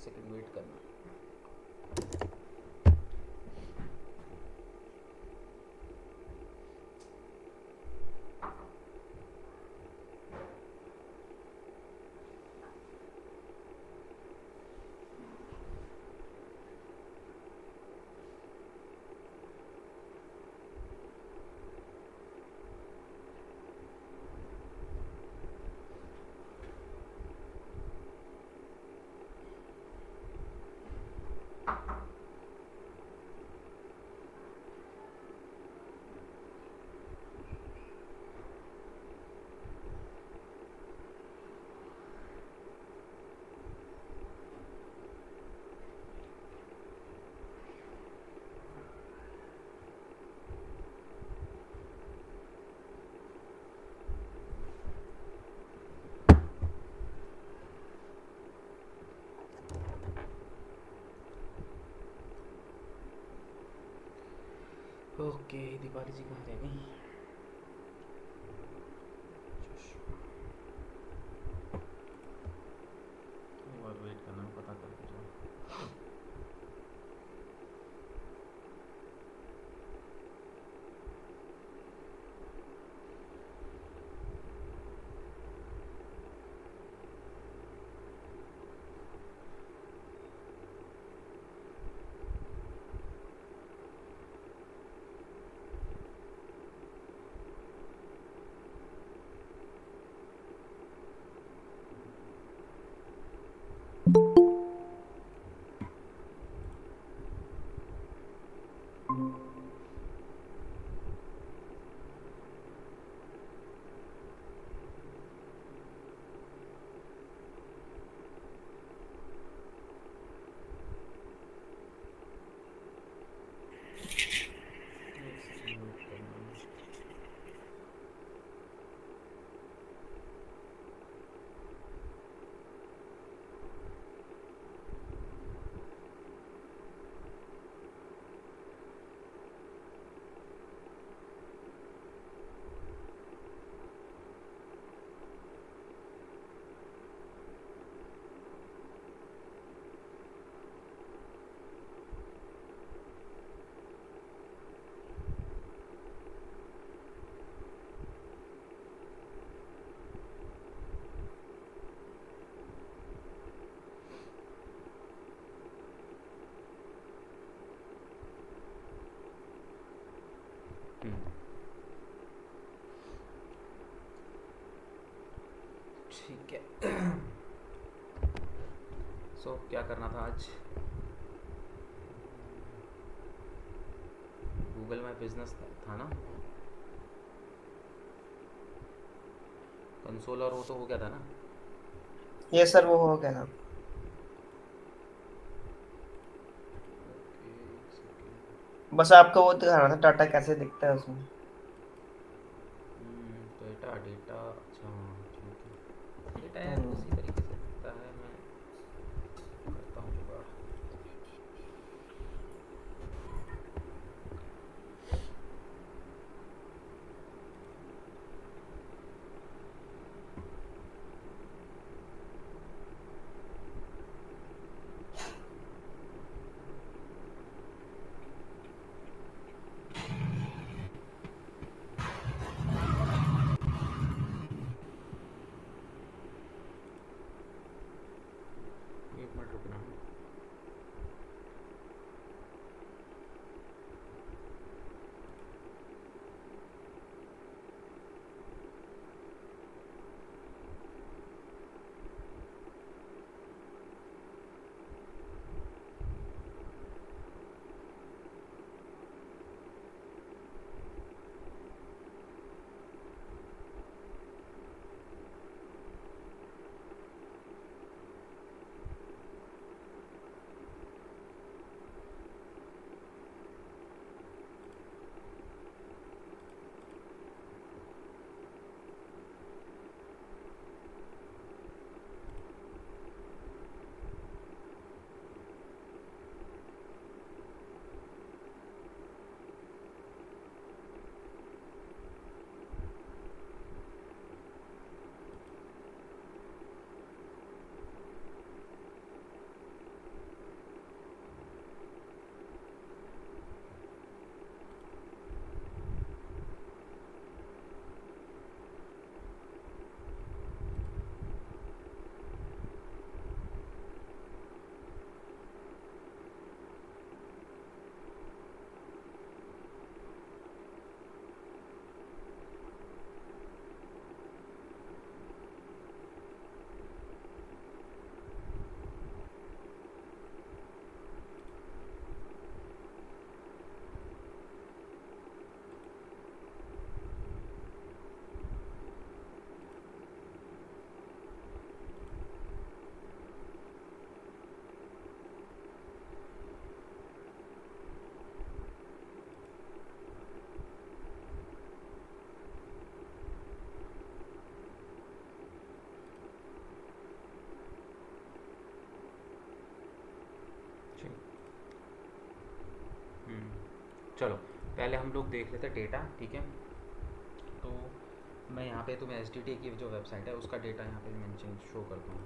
Second wait करना। Okay, Deepali जी कहाँ रह गई? एक बार वेट करना, पता करके जाओ। एक सेकंड वेट करना। ठीक है। सो क्या करना था आज? गूगल माई बिजनेस था ना, कंसोल और वो तो हो गया था ना। ये सर वो हो गया ना। ओके, एक सेकंड। बस आपको वो दिखाना था टाटा कैसे दिखता है उसमें। डेटा डेटा, अच्छा हाँ, ठीक है। डेटा यार हम्म। उसी तरीके से दिखता है, मैं करता हूँ जुगाड़। चलो पहले हम लोग देख लेते हैं डेटा, ठीक है। तो मैं यहाँ पे तुम्हें STT की जो वेबसाइट है उसका डेटा यहाँ पे मेंशन शो करता हूँ,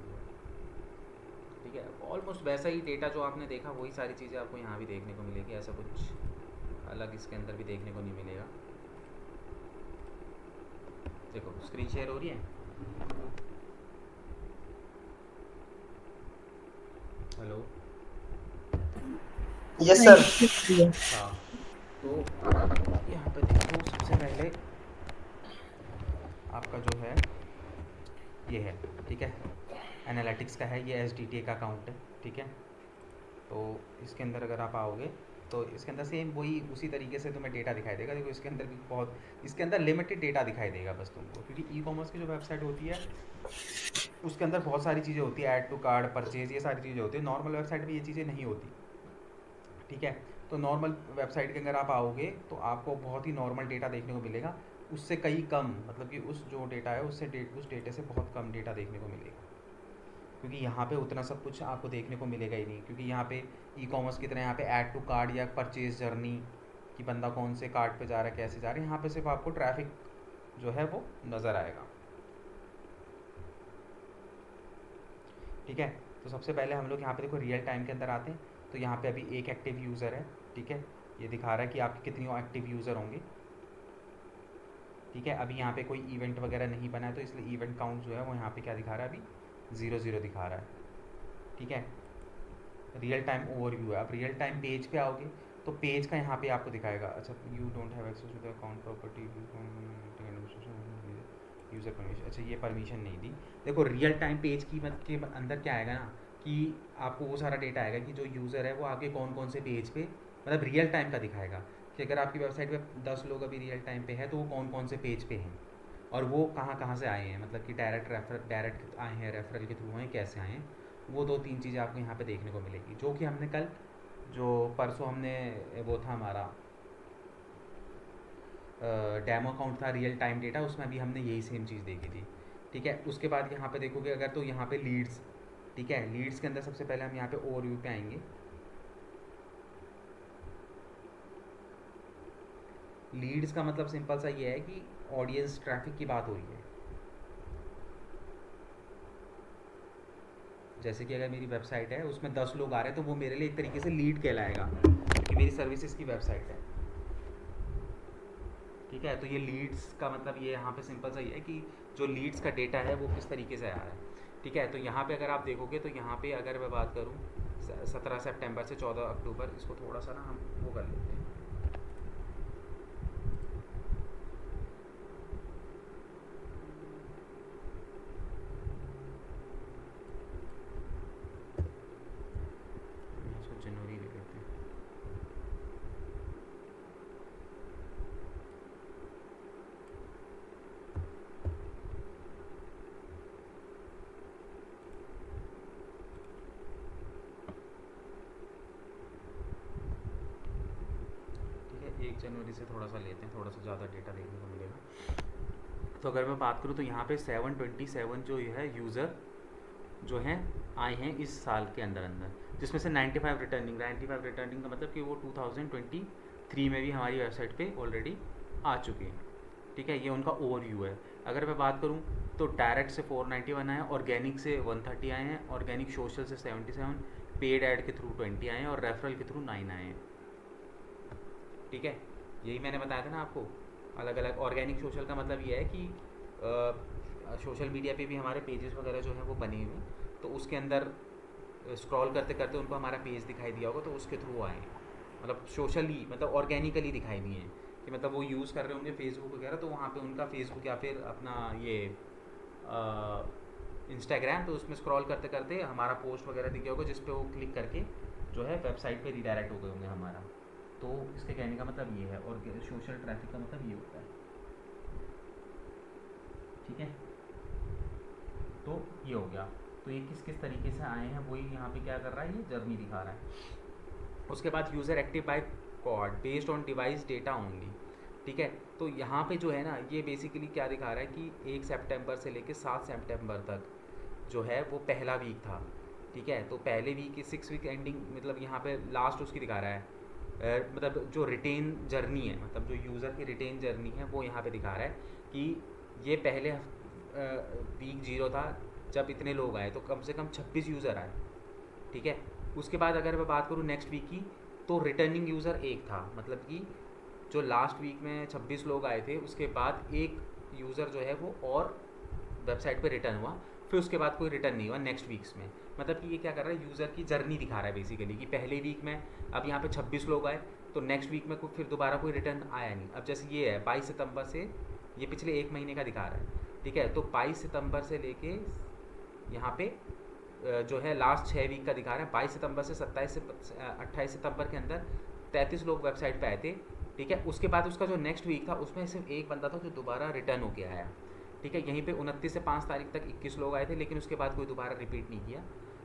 ठीक है। ऑलमोस्ट वैसा ही डेटा जो आपने देखा वही सारी चीज़ें आपको यहाँ भी देखने को मिलेगी, ऐसा कुछ अलग इसके अंदर भी देखने को नहीं मिलेगा। देखो स्क्रीन शेयर हो रही है। हेलो। Yes sir. हाँ, तो यहाँ पे देखो सबसे पहले आपका जो है ये है, ठीक है। एनालिटिक्स का है, ये SDTA का अकाउंट है, ठीक है। तो इसके अंदर अगर आप आओगे तो इसके अंदर सेम वही उसी तरीके से तुम्हें डेटा दिखाई देगा। देखो इसके अंदर भी बहुत, इसके अंदर लिमिटेड डेटा दिखाई देगा बस तुमको, क्योंकि ई-कॉमर्स की जो वेबसाइट होती है उसके अंदर बहुत सारी चीज़ें होती है, ऐड टू कार्ड, परचेज, ये सारी चीज़ें होती है। नॉर्मल वेबसाइट में ये चीज़ें नहीं होती, ठीक है। तो नॉर्मल वेबसाइट के अंदर आप आओगे तो आपको बहुत ही नॉर्मल डेटा देखने को मिलेगा, उससे कई कम, मतलब कि उस जो डेटा है उससे उस डेटे से बहुत कम डेटा देखने को मिलेगा, क्योंकि यहाँ पे उतना सब कुछ आपको देखने को मिलेगा ही नहीं। क्योंकि यहाँ पे ई-कॉमर्स की तरह यहाँ पे ऐड टू कार्ड या परचेज जर्नी कि बंदा कौन से कार्ड पे जा रहा है, कैसे जा रहा है, यहाँ पे सिर्फ आपको ट्रैफिक जो है वो नज़र आएगा, ठीक है। तो सबसे पहले हम लोग यहाँ पे देखो रियल टाइम के अंदर आते हैं। तो यहाँ पे अभी एक एक्टिव यूज़र है, ठीक है। ये दिखा रहा है कि आपके कितने एक्टिव यूज़र होंगे, ठीक है। अभी यहाँ पे कोई इवेंट वगैरह नहीं बना है तो इसलिए इवेंट काउंट जो है वो यहाँ पे क्या दिखा रहा है, अभी 0 दिखा रहा है, ठीक है। रियल टाइम ओवरव्यू है। आप रियल टाइम पेज पे आओगे तो पेज का यहाँ पे आपको दिखाएगा, अच्छा you don't have access to the account property user permission, अच्छा ये परमिशन नहीं दी। देखो रियल टाइम पेज की के अंदर क्या आएगा ना, कि आपको वो सारा डेटा आएगा कि जो यूज़र है वो आपके कौन कौन से पेज पे, मतलब रियल टाइम का दिखाएगा कि अगर आपकी वेबसाइट पे 10 लोग अभी रियल टाइम पे है तो वो कौन कौन से पेज पे हैं और वो कहाँ कहाँ से आए हैं, मतलब कि डायरेक्ट आए हैं, रेफरल के थ्रू आए हैं, कैसे आए हैं। वो 2-3 चीज़ें आपको यहाँ पे देखने को मिलेगी, जो कि हमने कल, जो परसों हमने वो था हमारा डेमो अकाउंट था रियल टाइम डेटा, उसमें अभी हमने यही सेम चीज़ देखी थी, ठीक है। उसके बाद यहाँ पे देखोगे अगर तो यहाँ पे लीड्स, ठीक है। लीड्स के अंदर सबसे पहले हम यहाँ पे ओवरव्यू पे आएंगे। लीड्स का मतलब सिंपल सा ये है कि ऑडियंस ट्रैफिक की बात हो रही है। जैसे कि अगर मेरी वेबसाइट है उसमें 10 लोग आ रहे हैं तो वो मेरे लिए एक तरीके से लीड कहलाएगा कि मेरी सर्विसेज की वेबसाइट है, ठीक है। तो ये लीड्स का मतलब ये यहाँ पे सिंपल सा ये है कि जो लीड्स का डेटा है वो किस तरीके से आ रहा है, ठीक है। तो यहाँ पे अगर आप देखोगे तो यहाँ पे अगर मैं बात करूँ 17 सितंबर से 14 अक्टूबर, इसको थोड़ा सा ना हम वो कर लेते हैं। इसको जनवरी ले लेते हैं। ठीक है, 1 जनवरी से थोड़ा सा लेते हैं, थोड़ा सा ज़्यादा डेटा देखने को मिलेगा। तो अगर मैं बात करूँ तो यहाँ पे 727 जो है यूज़र जो हैं आए हैं इस साल के अंदर अंदर, जिसमें से 95 रिटर्निंग। 95 रिटर्निंग का मतलब कि वो 2023 में भी हमारी वेबसाइट पे ऑलरेडी आ चुके हैं, ठीक है। ये उनका ओवरव्यू है। अगर मैं बात करूँ तो डायरेक्ट से 491 आए हैं, ऑर्गेनिक से 130 आए हैं, ऑर्गेनिक सोशल से 77, पेड ऐड के थ्रू 20 आए हैं और रेफरल के थ्रू 9 आए हैं, ठीक है। यही मैंने बताया था ना आपको, अलग अलग। ऑर्गेनिक सोशल का मतलब ये है कि सोशल मीडिया पे भी हमारे पेजेस वगैरह जो हैं वो बने हुए, तो उसके अंदर स्क्रॉल करते करते उनको हमारा पेज दिखाई दिया होगा तो उसके थ्रू आए हैं, मतलब सोशली, मतलब ऑर्गेनिकली दिखाई दिए हैं कि मतलब वो यूज़ कर रहे होंगे फेसबुक वगैरह, तो वहाँ पे उनका फेसबुक या फिर अपना ये इंस्टाग्राम, तो उसमें स्क्रॉल करते करते हमारा पोस्ट वगैरह दिख गया होगा जिस पे वो क्लिक करके जो है वेबसाइट पे रीडायरेक्ट हो गए होंगे हमारा। तो इसके कहने का मतलब ये है, और सोशल ट्रैफिक का मतलब ये होता है, ठीक है। तो ये हो गया। तो ये किस किस तरीके से आए हैं वही यहाँ पे क्या कर रहा है, ये जर्नी दिखा रहा है। उसके बाद user active by cohort based on device data only, ठीक है। तो यहाँ पे जो है ना, ये बेसिकली क्या दिखा रहा है कि 1 सितंबर से लेकर 7 सितंबर तक जो है वो पहला वीक था, ठीक है। तो पहले वीक की 6 वीक एंडिंग, मतलब यहाँ पे लास्ट उसकी दिखा रहा है मतलब जो रिटेन जर्नी है, मतलब जो यूज़र की रिटेन जर्नी है वो यहाँ पे दिखा रहा है कि ये पहले वीक 0 था जब इतने लोग आए तो कम से कम 26 यूज़र आए, ठीक है। उसके बाद अगर मैं बात करूँ नेक्स्ट वीक की, तो रिटर्निंग यूज़र एक था, मतलब कि जो लास्ट वीक में 26 लोग आए थे उसके बाद एक यूज़र जो है वो और वेबसाइट पे रिटर्न हुआ, फिर उसके बाद कोई रिटर्न नहीं हुआ नेक्स्ट वीक्स में। मतलब कि ये क्या कर रहा है, यूज़र की जर्नी दिखा रहा है बेसिकली, कि पहले वीक में अब यहाँ पे 26 लोग आए तो नेक्स्ट वीक में फिर दोबारा कोई रिटर्न आया नहीं। अब जैसे ये है 22 सितंबर से, ये पिछले एक महीने का दिखा रहा है, ठीक है। तो 22 सितंबर से लेके यहाँ पे जो है लास्ट 6 वीक का दिखा रहा है। 22 सितंबर से 28 सितंबर के अंदर 33 लोग वेबसाइट पे आए थे, ठीक है। उसके बाद उसका जो नेक्स्ट वीक था उसमें सिर्फ एक बंदा था जो दोबारा रिटर्न होके आया, ठीक है। यहीं पे 29 से 5 तारीख तक 21 लोग आए थे, लेकिन उसके बाद कोई दोबारा रिपीट नहीं किया।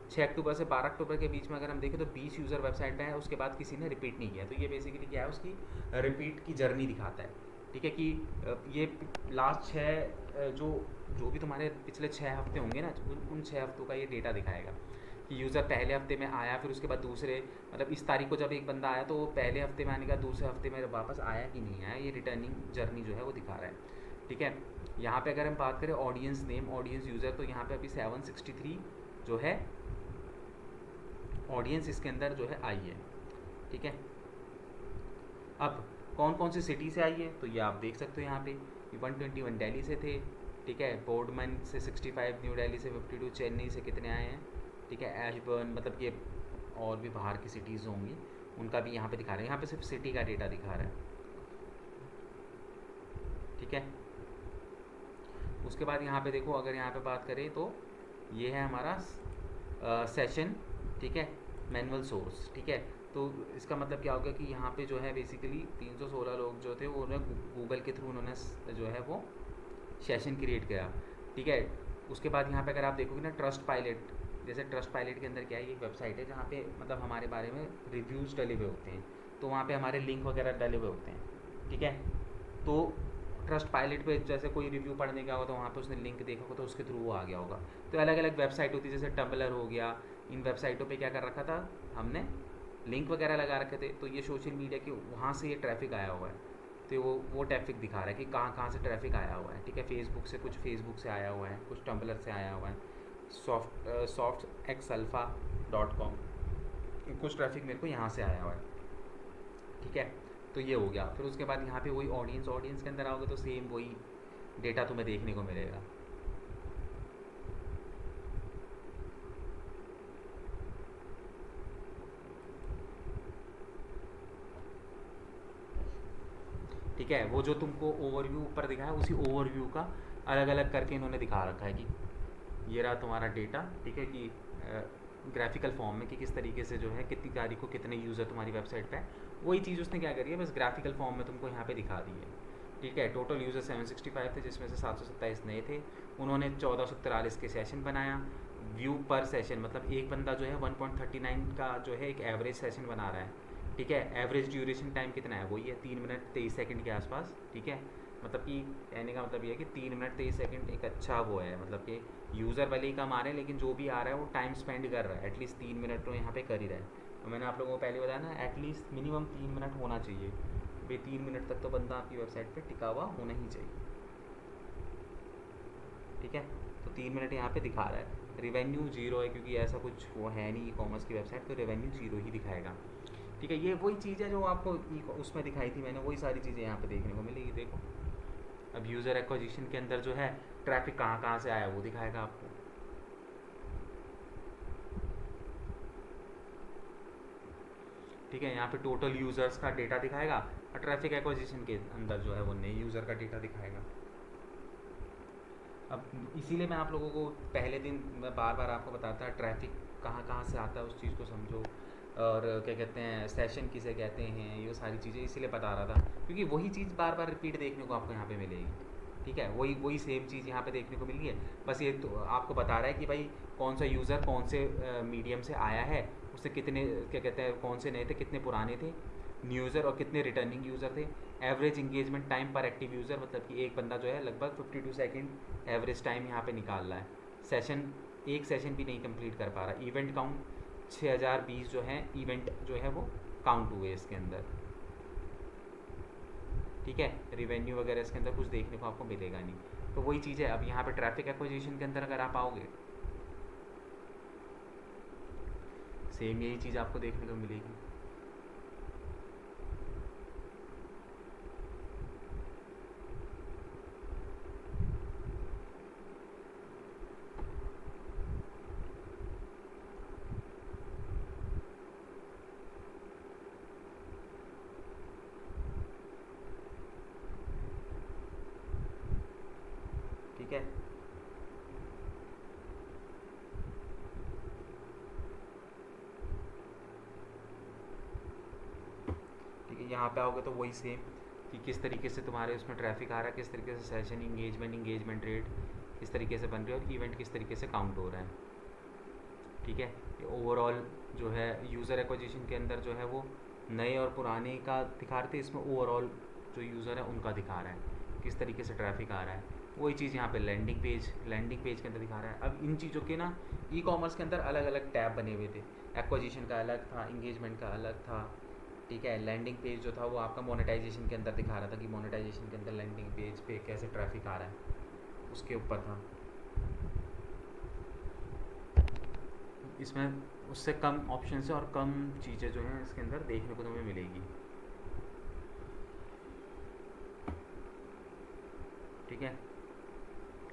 6 अक्टूबर से 12 अक्टूबर के बीच में अगर हम देखें तो 20 यूज़र वेबसाइट पे है, उसके बाद किसी ने रिपीट नहीं किया। तो ये बेसिकली क्या है, उसकी रिपीट की जर्नी दिखाता है, ठीक है। कि ये लास्ट 6 जो भी तुम्हारे पिछले 6 हफ्ते होंगे ना, उन 6 हफ्तों का ये डेटा दिखाएगा कि यूज़र पहले हफ्ते में आया, फिर उसके बाद दूसरे, मतलब इस तारीख को जब एक बंदा आया तो वो पहले हफ्ते में आने का दूसरे हफ्ते में वापस आया कि नहीं आया, ये रिटर्निंग जर्नी जो है वो दिखा रहा है, ठीक है। यहाँ पे अगर हम बात करें ऑडियंस नेम, ऑडियंस यूज़र, तो यहाँ पे अभी 763 जो है ऑडियंस इसके अंदर जो है आई है, ठीक है। अब कौन कौन सी सिटी से आई है तो ये आप देख सकते हो यहाँ पे, 121 दिल्ली से थे, ठीक है। बोर्डमन से 65, न्यू दिल्ली से 52, चेन्नई से कितने आए हैं, ठीक है। एशबर्न, मतलब ये और भी बाहर की सिटीज़ होंगी उनका भी यहाँ पे दिखा रहे हैं। यहाँ पे सिर्फ सिटी का डेटा दिखा रहा है, ठीक है। उसके बाद यहाँ पे देखो, अगर यहाँ पे बात करें तो ये है हमारा सेशन, ठीक है, मैनुअल सोर्स, ठीक है। तो इसका मतलब क्या होगा कि यहाँ पे जो है बेसिकली 316 लोग जो थे वो गूगल के थ्रू उन्होंने जो है वो सेशन क्रिएट किया, ठीक है। उसके बाद यहाँ पे अगर आप देखोगे ना ट्रस्ट पायलट, जैसे ट्रस्ट पायलट के अंदर क्या है, ये वेबसाइट है जहाँ पे मतलब हमारे बारे में रिव्यूज़ डले हुए होते हैं, तो वहाँ पे हमारे लिंक वगैरह डले हुए होते हैं, ठीक है। तो ट्रस्ट पायलट पे जैसे कोई रिव्यू पढ़ने गया होगा तो वहाँ पे उसने लिंक देखा होगा तो उसके थ्रू वो आ गया होगा। तो अलग अलग वेबसाइट होती है, जैसे टम्बलर हो गया, इन वेबसाइटों पे क्या कर रखा था हमने, लिंक वगैरह लगा रखे थे, तो ये सोशल मीडिया के वहाँ से ये ट्रैफिक आया हुआ है, तो वो ट्रैफिक दिखा रहा है कि कहाँ कहाँ से ट्रैफिक आया हुआ है, ठीक है। फेसबुक से, कुछ फेसबुक से आया हुआ है, कुछ टम्बलर से आया हुआ है, softxalpha.com, कुछ ट्रैफिक मेरे को यहाँ से आया हुआ है, ठीक है। तो ये हो गया। फिर उसके बाद यहाँ पे वही ऑडियंस के अंदर आओगे तो सेम वही डेटा तुम्हें देखने को मिलेगा, ठीक है। वो जो तुमको ओवरव्यू ऊपर दिखा है उसी ओवरव्यू का अलग अलग करके इन्होंने दिखा रखा है कि ये रहा तुम्हारा डेटा, ठीक है, कि ग्राफिकल फॉर्म में कि किस तरीके से जो है कितनी तारीख को कितने यूज़र तुम्हारी वेबसाइट पे है, वही चीज़ उसने क्या करी है, बस ग्राफिकल फॉर्म में तुमको यहाँ पे दिखा दी है, ठीक है। टोटल यूज़र 765 थे, जिसमें से 727 नए थे, उन्होंने 1443 के सेशन बनाया। व्यू पर सेशन, मतलब एक बंदा जो है 1.39 का जो है एक एवरेज सेशन बना रहा है, ठीक है। एवरेज ड्यूरेशन टाइम कितना है, वही है 3 मिनट 23 सेकंड के आसपास, ठीक है। मतलब कि कहने का मतलब ये है कि 3 मिनट 23 सेकंड एक अच्छा वो है, मतलब कि यूज़र भले ही कम आ रहे हैं लेकिन जो भी आ रहा है वो टाइम स्पेंड कर रहा है, एटलीस्ट 3 मिनट तो यहाँ पे कर ही रहा है। तो मैंने आप लोगों को पहले बताया ना, एटलीस्ट मिनिमम 3 मिनट होना चाहिए भाई, 3 मिनट तक तो बंदा आपकी वेबसाइट पे टिका हुआ होना ही चाहिए, ठीक है। तो 3 मिनट यहाँ पे दिखा रहा है। रिवेन्यू 0 है क्योंकि ऐसा कुछ वो है नहीं ई कॉमर्स की वेबसाइट, तो रेवेन्यू 0 ही दिखाएगा, ठीक है। ये वही चीज़ है जो आपको उसमें दिखाई थी मैंने, वही सारी चीज़ें यहाँ पे देखने को मिलेगी। देखो अब यूज़र एक्विजिशन के अंदर जो है ट्रैफिक कहाँ कहाँ से आया वो दिखाएगा आपको, ठीक है। यहाँ पे टोटल यूज़र्स का डेटा दिखाएगा और ट्रैफिक एक्विजिशन के अंदर जो है वो नए यूज़र का डेटा दिखाएगा। अब इसीलिए मैं आप लोगों को पहले दिन मैं बार बार आपको बताता है ट्रैफिक कहाँ कहाँ से आता है, उस चीज़ को समझो, और क्या कहते हैं सेशन किसे कहते हैं, ये सारी चीज़ें इसीलिए बता रहा था क्योंकि वही चीज़ बार बार रिपीट देखने को आपको यहाँ पे मिलेगी, ठीक है। वही सेम चीज़ यहाँ पे देखने को मिली है, बस ये तो आपको बता रहा है कि भाई कौन सा यूज़र कौन से मीडियम से आया है, उससे कितने क्या कहते हैं कौन से नए थे, कितने पुराने थे न्यू यूज़र और कितने रिटर्निंग यूज़र थे। एवरेज इंगेजमेंट टाइम पर एक्टिव यूज़र, मतलब कि एक बंदा जो है लगभग 52 सेकंड एवरेज टाइम यहाँ पे निकाल रहा है, सेशन एक सेशन भी नहीं कंप्लीट कर पा रहा। इवेंट काउंट 6020 जो है इवेंट जो है वो काउंट हुए इसके अंदर, ठीक है। रिवेन्यू वगैरह इसके अंदर कुछ देखने को आपको मिलेगा नहीं। तो वही चीज़ है, अब यहाँ पे ट्रैफिक एक्विजिशन के अंदर अगर आप आओगे, सेम यही चीज़ आपको देखने को मिलेगी। ठीक है, ठीक है। यहाँ पे आओगे तो वही सेम कि किस तरीके से तुम्हारे उसमें ट्रैफिक आ रहा है, किस तरीके से सेशन इंगेजमेंट रेट किस तरीके से बन रही है, और इवेंट किस तरीके से काउंट हो रहा है, ठीक है। ये ओवरऑल जो है यूज़र एक्विजिशन के अंदर जो है वो नए और पुराने का दिखा रहे थे, इसमें ओवरऑल जो यूज़र है उनका दिखा रहा है, किस तरीके से ट्रैफिक आ रहा है। वही चीज़ यहाँ पे लैंडिंग पेज के अंदर दिखा रहा है। अब इन चीज़ों के ना ई कॉमर्स के अंदर अलग अलग टैब बने हुए थे, एक्विजिशन का अलग था, इंगेजमेंट का अलग था, ठीक है। लैंडिंग पेज जो था वो आपका मोनेटाइजेशन के अंदर दिखा रहा था कि मोनेटाइजेशन के अंदर लैंडिंग पेज पे कैसे ट्रैफिक आ रहा है, उसके ऊपर था। इसमें उससे कम ऑप्शन है और कम चीज़ें जो हैं इसके अंदर देखने को तुम्हें मिलेगी, ठीक है।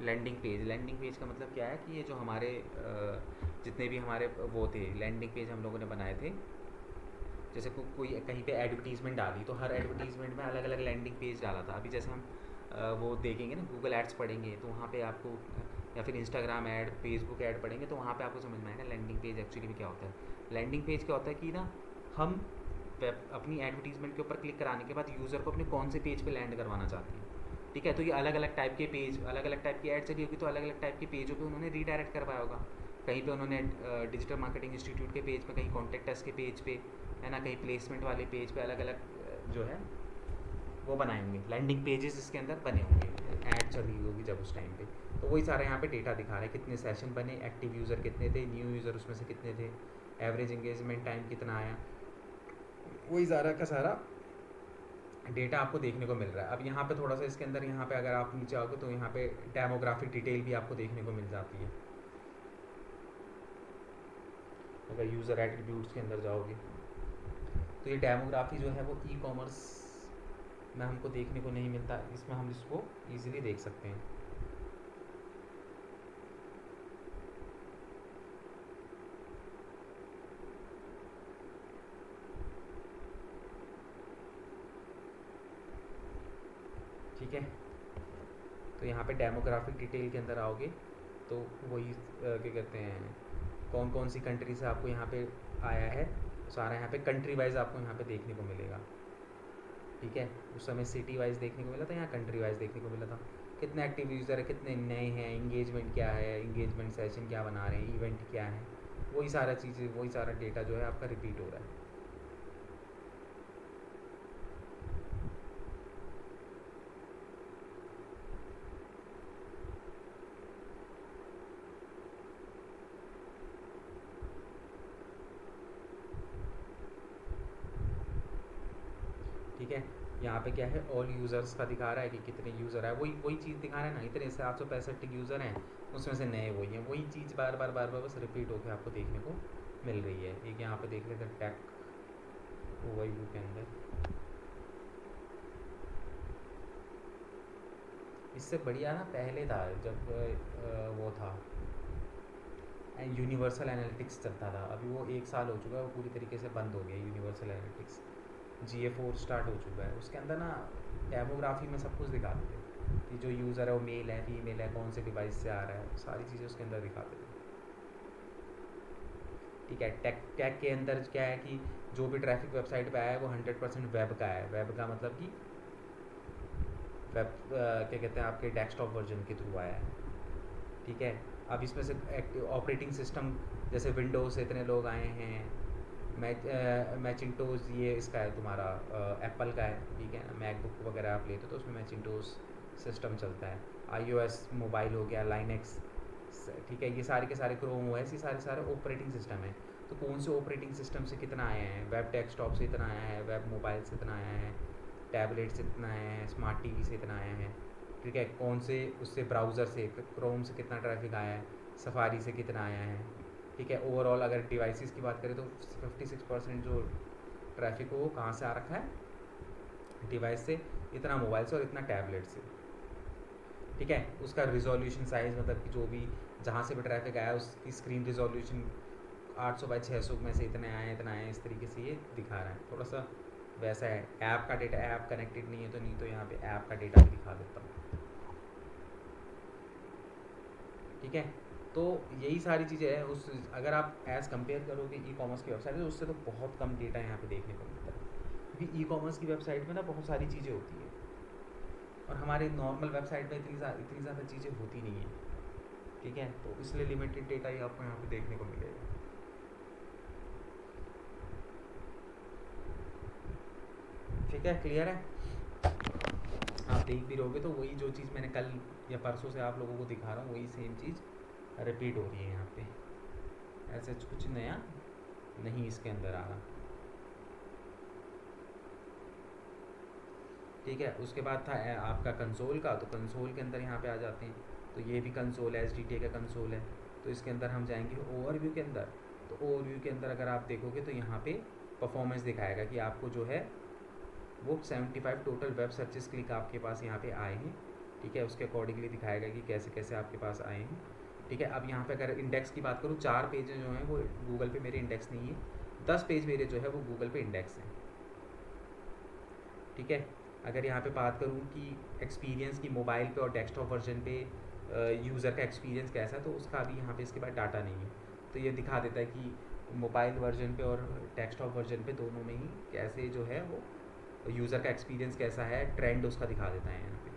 लैंडिंग पेज का मतलब क्या है कि ये जो हमारे जितने भी हमारे वो थे लैंडिंग पेज हम लोगों ने बनाए थे, जैसे कोई कहीं पे एडवर्टीज़मेंट डाली तो हर एडवर्टीज़मेंट में अलग अलग लैंडिंग पेज डाला था। अभी जैसे हम वो देखेंगे ना, गूगल एड्स पढ़ेंगे तो वहाँ पे आपको, या फिर इंस्टाग्राम ऐड, फेसबुक ऐड पढ़ेंगे तो वहाँ पे आपको समझ में आएगा लैंडिंग पेज एक्चुअली में क्या होता है। लैंडिंग पेज क्या होता है कि ना हम अपनी एडवर्टीज़मेंट के ऊपर क्लिक कराने के बाद यूज़र को अपने कौन से पेज पे लैंड करवाना चाहते हैं, ठीक है। तो ये अलग अलग टाइप के पेज, अलग अलग टाइप की ऐड चली होगी तो अलग अलग टाइप के पेजों पे उन्होंने रीडायरेक्ट करवाया होगा। कहीं पे उन्होंने डिजिटल मार्केटिंग इंस्टीट्यूट के पेज पे, कहीं कॉन्टेक्ट अस के पेज पे, है ना, कहीं प्लेसमेंट वाले पेज पे अलग अलग जो है वो बनाए होंगे लैंडिंग पेजेस, इसके अंदर बने होंगे, ऐड चली होगी जब उस टाइम पे। तो वही सारा यहाँ पे डेटा दिखा रहा है, कितने सेशन बने, एक्टिव यूज़र कितने थे, न्यू यूज़र उसमें से कितने थे, एवरेज इंगेजमेंट टाइम कितना आया, वही सारा का सारा डेटा आपको देखने को मिल रहा है। अब यहाँ पे थोड़ा सा इसके अंदर, यहाँ पे अगर आप नीचे आओगे तो यहाँ पे डेमोग्राफिक डिटेल भी आपको देखने को मिल जाती है। अगर यूज़र एट्रीब्यूट्स के अंदर जाओगे तो ये डेमोग्राफी जो है वो ई कॉमर्स में हमको देखने को नहीं मिलता, इसमें हम इसको ईजिली देख सकते हैं। ठीक है, तो यहाँ पे डेमोग्राफिक डिटेल के अंदर आओगे तो वही क्या कहते हैं, कौन कौन सी कंट्री से आपको यहाँ पे आया है सारा, यहाँ पे कंट्री वाइज आपको यहाँ पे देखने को मिलेगा, ठीक है। उस समय सिटी वाइज देखने को मिला था, यहाँ कंट्री वाइज देखने को मिला था। कितने एक्टिव यूज़र है, कितने नए हैं, इंगेजमेंट क्या है, इंगेजमेंट सेशन क्या बना रहे हैं, इवेंट क्या है, वही सारा चीज़ें, वही सारा डेटा जो है आपका रिपीट हो रहा है। ठीक है, यहाँ पे क्या है, ऑल यूज़र्स का दिखा रहा है कि कितने यूज़र है, वही वही चीज़ दिखा रहा है ना, इतने 765 यूज़र हैं, उसमें से नए वही हैं, वही चीज़ बार बार बस रिपीट होकर आपको देखने को मिल रही है। एक यहाँ पे देख लेते हैं टैक ओवरव्यू के अंदर, इससे बढ़िया ना पहले था जब वो था यूनिवर्सल एनालिटिक्स चलता था। अभी वो 1 साल हो चुका है, वो पूरी तरीके से बंद हो गया यूनिवर्सल एनालिटिक्स। GA4 स्टार्ट हो चुका है, उसके अंदर ना डेमोग्राफी में सब कुछ दिखाते थे कि जो यूज़र है वो मेल है, फीमेल है, कौन से डिवाइस से आ रहा है, सारी चीज़ें उसके अंदर दिखाते थे, ठीक है। टैग के अंदर क्या है कि जो भी ट्रैफिक वेबसाइट पे आया है वो 100% वेब का है। वेब का मतलब कि वेब क्या कहते हैं, आपके डेस्कटॉप वर्जन के थ्रू आया है, ठीक है। अब इसमें से ऑपरेटिंग सिस्टम जैसे विंडोज़ से इतने लोग आए हैं, मैचिंटोज़ ये इसका है तुम्हारा एप्पल का है, ठीक है ना। मैकबुक वगैरह आप लेते हो तो उसमें मैचिंटोज़ सिस्टम चलता है। iOS मोबाइल हो गया, लाइनक्स, ठीक है, ये सारे के सारे क्रोम OS, ये सारे ऑपरेटिंग सिस्टम है। तो कौन से ऑपरेटिंग सिस्टम से कितना आया है, वेब डेस्कटॉप से इतना आया है, वेब मोबाइल से इतना आया है, टैबलेट से इतना आया है, स्मार्ट टीवी से इतना आया है, ठीक है, कौन से उससे ब्राउज़र से क्रोम से कितना ट्रैफिक आया है, सफारी से कितना आया है, ठीक है। ओवरऑल अगर डिवाइसेस की बात करें तो 56% जो ट्रैफिक हो वो कहाँ से आ रखा है, डिवाइस से, इतना मोबाइल से और इतना टैबलेट से, ठीक है। उसका रिजोल्यूशन साइज़ मतलब कि जो भी जहाँ से भी ट्रैफिक आया उसकी स्क्रीन रिजोल्यूशन 800 बाई 600 में से इतने आए इतना आए, इस तरीके से ये दिखा रहा है। थोड़ा सा वैसा है। ऐप का डेटा, ऐप कनेक्टेड नहीं है तो नहीं तो यहाँ पे ऐप का डेटा भी दिखा देता हूँ, ठीक है। तो यही सारी चीज़ें हैं। उस अगर आप एज़ कंपेयर करोगे ई कॉमर्स की वेबसाइट तो उससे तो बहुत कम डेटा यहाँ पे देखने को मिलता है, क्योंकि ई कॉमर्स की वेबसाइट में ना बहुत सारी चीज़ें होती हैं और हमारे नॉर्मल वेबसाइट में इतनी ज़्यादा चीज़ें होती नहीं है, ठीक है। तो इसलिए लिमिटेड डेटा ही आपको यहाँ पे देखने को मिलेगा, ठीक है। क्लियर है? आप देख भी रहोगे तो वही जो चीज़ मैंने कल या परसों से आप लोगों को दिखा रहा हूँ वही सेम चीज़ रिपीट हो रही है यहाँ पे। ऐसे कुछ नया नहीं इसके अंदर आ रहा, ठीक है। उसके बाद था आपका कंसोल का, तो कंसोल के अंदर यहाँ पे आ जाते हैं। तो ये भी कंसोल है, SDTA का कंसोल है। तो इसके अंदर हम जाएंगे ओवरव्यू के अंदर। तो ओवरव्यू के अंदर अगर आप देखोगे तो यहाँ पे परफॉर्मेंस दिखाएगा कि आपको जो है वो 75 टोटल वेब सर्चेस क्लिक आपके पास यहाँ पे आए हैं, ठीक है। उसके अकॉर्डिंगली दिखाएगा कि कैसे कैसे आपके पास आए हैं, ठीक है। अब यहाँ पे अगर इंडेक्स की बात करूँ, 4 पेज जो हैं वो गूगल पे मेरे इंडेक्स नहीं है, 10 पेज मेरे जो है वो गूगल पे इंडेक्स हैं, ठीक है। अगर यहाँ पे बात करूँ कि एक्सपीरियंस की मोबाइल पे और डेस्कटॉप वर्जन पे यूज़र का एक्सपीरियंस कैसा है, तो उसका अभी यहाँ पे इसके बाद डाटा नहीं है। तो ये दिखा देता है कि मोबाइल वर्जन पे और डेस्कटॉप वर्जन पे दोनों में ही कैसे जो है वो यूज़र का एक्सपीरियंस कैसा है, ट्रेंड उसका दिखा देता है यहाँ पे,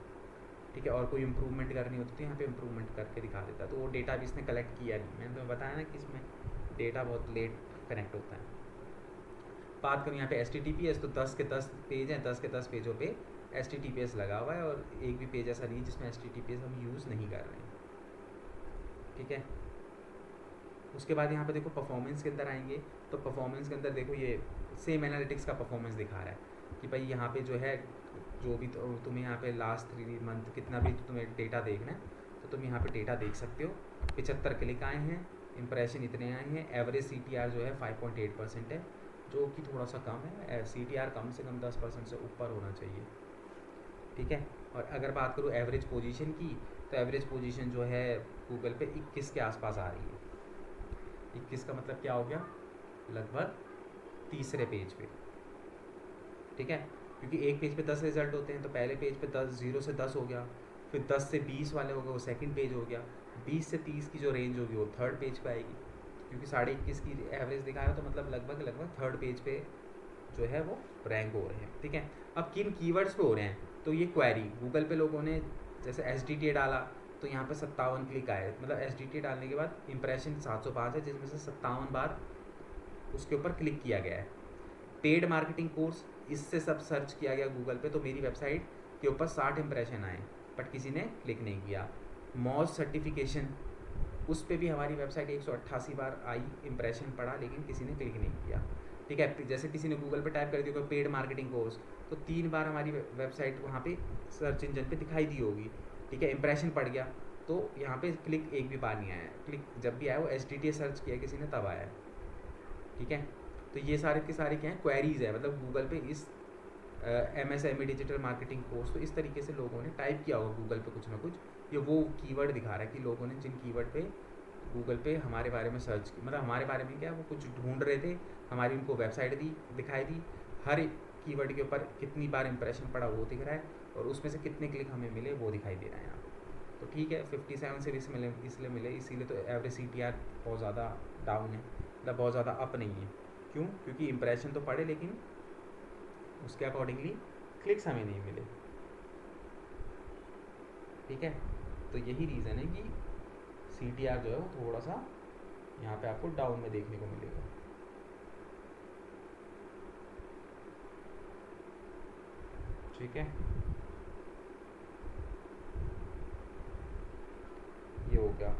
ठीक है। और कोई इम्प्रूवमेंट करनी होती है यहाँ पे इम्प्रूवमेंट करके दिखा देता है। तो वो डेटा भी इसने कलेक्ट किया नहीं, मैंने तो बताया ना कि इसमें डेटा बहुत लेट कनेक्ट होता है। बात करूँ यहाँ पे HTTPS, तो 10 के 10 पेज हैं, 10 के 10 पेजों पे HTTPS लगा हुआ है और एक भी पेज ऐसा नहीं है जिसमें HTTPS हम यूज़ नहीं कर रहे हैं, ठीक है। उसके बाद यहाँ पे देखो परफॉर्मेंस के अंदर आएंगे, तो परफॉर्मेंस के अंदर देखो ये सेम एनालिटिक्स का परफॉर्मेंस दिखा रहा है कि भाई यहाँ पे जो है जो भी तुम्हें यहाँ पे लास्ट 3 मंथ कितना भी तुम्हें डेटा देखना है तो तुम यहाँ पे डेटा देख सकते हो। 75 क्लिक आए हैं, इंप्रेशन इतने आए हैं, एवरेज CTR जो है 5.8% है, जो कि थोड़ा सा कम है। CTR कम से कम 10% से ऊपर होना चाहिए, ठीक है। और अगर बात करूँ एवरेज पोजीशन की, तो एवरेज पोजीशन जो है गूगल पे 21 के आसपास आ रही है। 21 का मतलब क्या हो गया, लगभग तीसरे पेज पे, ठीक है। क्योंकि एक पेज पे 10 रिजल्ट होते हैं, तो पहले पेज पे 10 0 से 10 हो गया, फिर 10 से 20 वाले हो गए वो सेकंड पेज हो गया, 20 से 30 की जो रेंज होगी वो थर्ड पेज पे आएगी। क्योंकि 21.5 की एवरेज दिखाया तो मतलब लगभग थर्ड पेज पे जो है वो रैंक हो रहे हैं, ठीक है। अब किन कीवर्ड्स पे हो रहे हैं, तो ये क्वेरी गूगल पे लोगों ने जैसे SDTA डाला तो यहाँ पे 57 क्लिक आए, मतलब SDTA डालने के बाद इंप्रेशन 705 है, जिसमें से 57 बार उसके ऊपर क्लिक किया गया है। पेड मार्केटिंग कोर्स, इससे सब सर्च किया गया गूगल पे, तो मेरी वेबसाइट के ऊपर 60 इंप्रेशन आए बट किसी ने क्लिक नहीं किया। मॉज सर्टिफिकेशन, उस पर भी हमारी वेबसाइट 188 बार आई, इंप्रेशन पड़ा, लेकिन किसी ने क्लिक नहीं किया, ठीक है। जैसे किसी ने गूगल पे टाइप कर दिया पेड मार्केटिंग कोर्स, तो 3 बार हमारी वेबसाइट वहाँ पे सर्च इंजन पे दिखाई दी होगी, ठीक है। इंप्रेशन पड़ गया, तो यहाँ पे क्लिक एक भी बार नहीं आया। क्लिक जब भी आया वो SDTA सर्च किया किसी ने तब आया, ठीक है। तो ये सारे के सारे क्या हैं, क्वेरीज़ है, मतलब गूगल पे इस MSME डिजिटल मार्केटिंग कोर्स, तो इस तरीके से लोगों ने टाइप किया होगा गूगल पे कुछ ना कुछ, ये वो कीवर्ड दिखा रहा है कि लोगों ने जिन कीवर्ड पे गूगल पे हमारे बारे में सर्च की, मतलब हमारे बारे में क्या वो कुछ ढूंढ रहे थे, हमारी उनको वेबसाइट दिखाई दी, हर एक कीवर्ड के ऊपर कितनी बार इंप्रेशन पड़ा वो दिख रहा है, और उसमें से कितने क्लिक हमें मिले वो दिखाई दे रहा है यहाँ पे। तो ठीक है, 57 से इसलिए मिले, इसीलिए तो एवरेज CTR बहुत ज़्यादा डाउन है, मतलब बहुत ज़्यादा अप नहीं है। क्यों? क्योंकि इंप्रेशन तो पड़े लेकिन उसके अकॉर्डिंगली क्लिक्स हमें नहीं मिले, ठीक है। तो यही रीज़न है कि CTR जो है वो थोड़ा सा यहाँ पे आपको डाउन में देखने को मिलेगा, ठीक है। ये हो गया।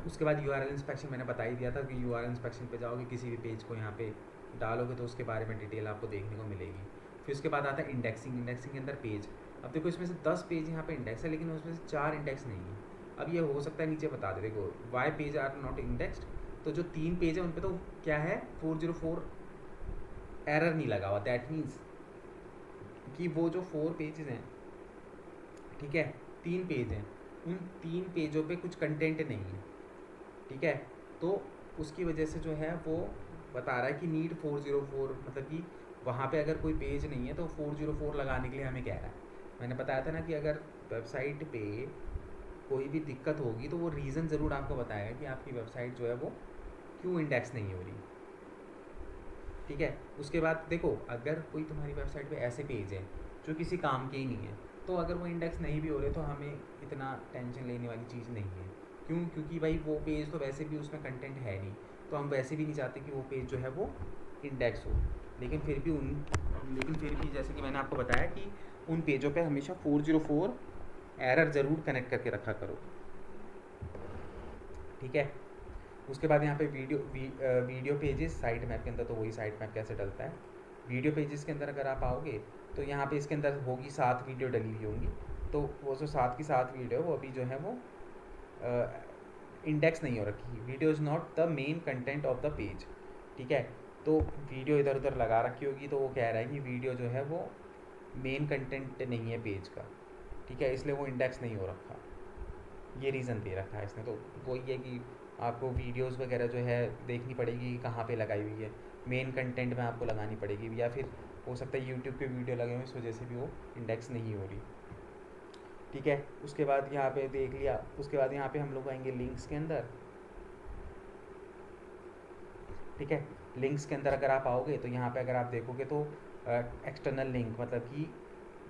उसके बाद URL इंस्पेक्शन मैंने बता ही दिया था कि URL इंस्पेक्शन पे जाओगे, किसी भी पेज को यहाँ पे डालोगे तो उसके बारे में डिटेल आपको देखने को मिलेगी। फिर उसके बाद आता है इंडेक्सिंग। इंडेक्सिंग के अंदर पेज, अब देखो इसमें से 10 पेज यहाँ पे इंडेक्स है, लेकिन उसमें से 4 इंडेक्स नहीं है। अब ये हो सकता है नीचे बता दे, देखो why page are not indexed, तो जो 3 पेज है उन पे तो क्या है 404 एरर नहीं लगा हुआ। दैट मीन्स कि वो जो 4 पेजेस हैं, ठीक है, 3 पेज हैं, उन 3 पेजों पे कुछ कंटेंट नहीं है, ठीक है, तो उसकी वजह से जो है वो बता रहा है कि नीड 404, मतलब कि वहाँ पे अगर कोई पेज नहीं है तो 404 लगाने के लिए हमें कह रहा है। मैंने बताया था ना कि अगर वेबसाइट पे कोई भी दिक्कत होगी तो वो रीज़न ज़रूर आपको बताएगा कि आपकी वेबसाइट जो है वो क्यों इंडेक्स नहीं हो रही, ठीक है। उसके बाद देखो अगर कोई तुम्हारी वेबसाइट पे ऐसे पेज है जो किसी काम के ही नहीं है, तो अगर वो इंडेक्स नहीं भी हो रहे तो हमें इतना टेंशन लेने वाली चीज़ नहीं है। क्यों? क्योंकि भाई वो पेज तो वैसे भी उसमें कंटेंट है नहीं, तो हम वैसे भी नहीं चाहते कि वो पेज जो है वो इंडेक्स हो। लेकिन फिर भी जैसे कि मैंने आपको बताया कि उन पेजों पे हमेशा 404 एरर ज़रूर कनेक्ट करके रखा करो, ठीक है। उसके बाद यहाँ पे वीडियो पेजेस साइट मैप के अंदर, तो वही साइट मैप कैसे डलता है। वीडियो पेजेस के अंदर अगर आप आओगे तो यहाँ पे इसके अंदर होगी 7 वीडियो डली हुई होंगी, तो वो जो 7 की 7 वीडियो वो अभी जो है वो इंडेक्स नहीं हो रखी। Video is not the main content of the page, ठीक है। तो वीडियो इधर उधर लगा रखी होगी, तो वो कह रहा है कि वीडियो जो है वो मेन कंटेंट नहीं है पेज का, ठीक है, इसलिए वो इंडेक्स नहीं हो रखा। ये रीज़न दे रखा है इसने। तो वही है कि आपको वीडियोस वगैरह जो है देखनी पड़ेगी कहाँ पे लगाई हुई है, मेन कंटेंट में आपको लगानी पड़ेगी, या फिर हो सकता है यूट्यूब पे वीडियो लगे हुए इस वजह से भी वो इंडेक्स नहीं हो रही, ठीक है। उसके बाद यहाँ पे देख लिया, उसके बाद यहाँ पे हम लोग आएंगे लिंक्स के अंदर, ठीक है। लिंक्स के अंदर अगर आप आओगे तो यहाँ पे अगर आप देखोगे तो एक्सटर्नल लिंक, मतलब कि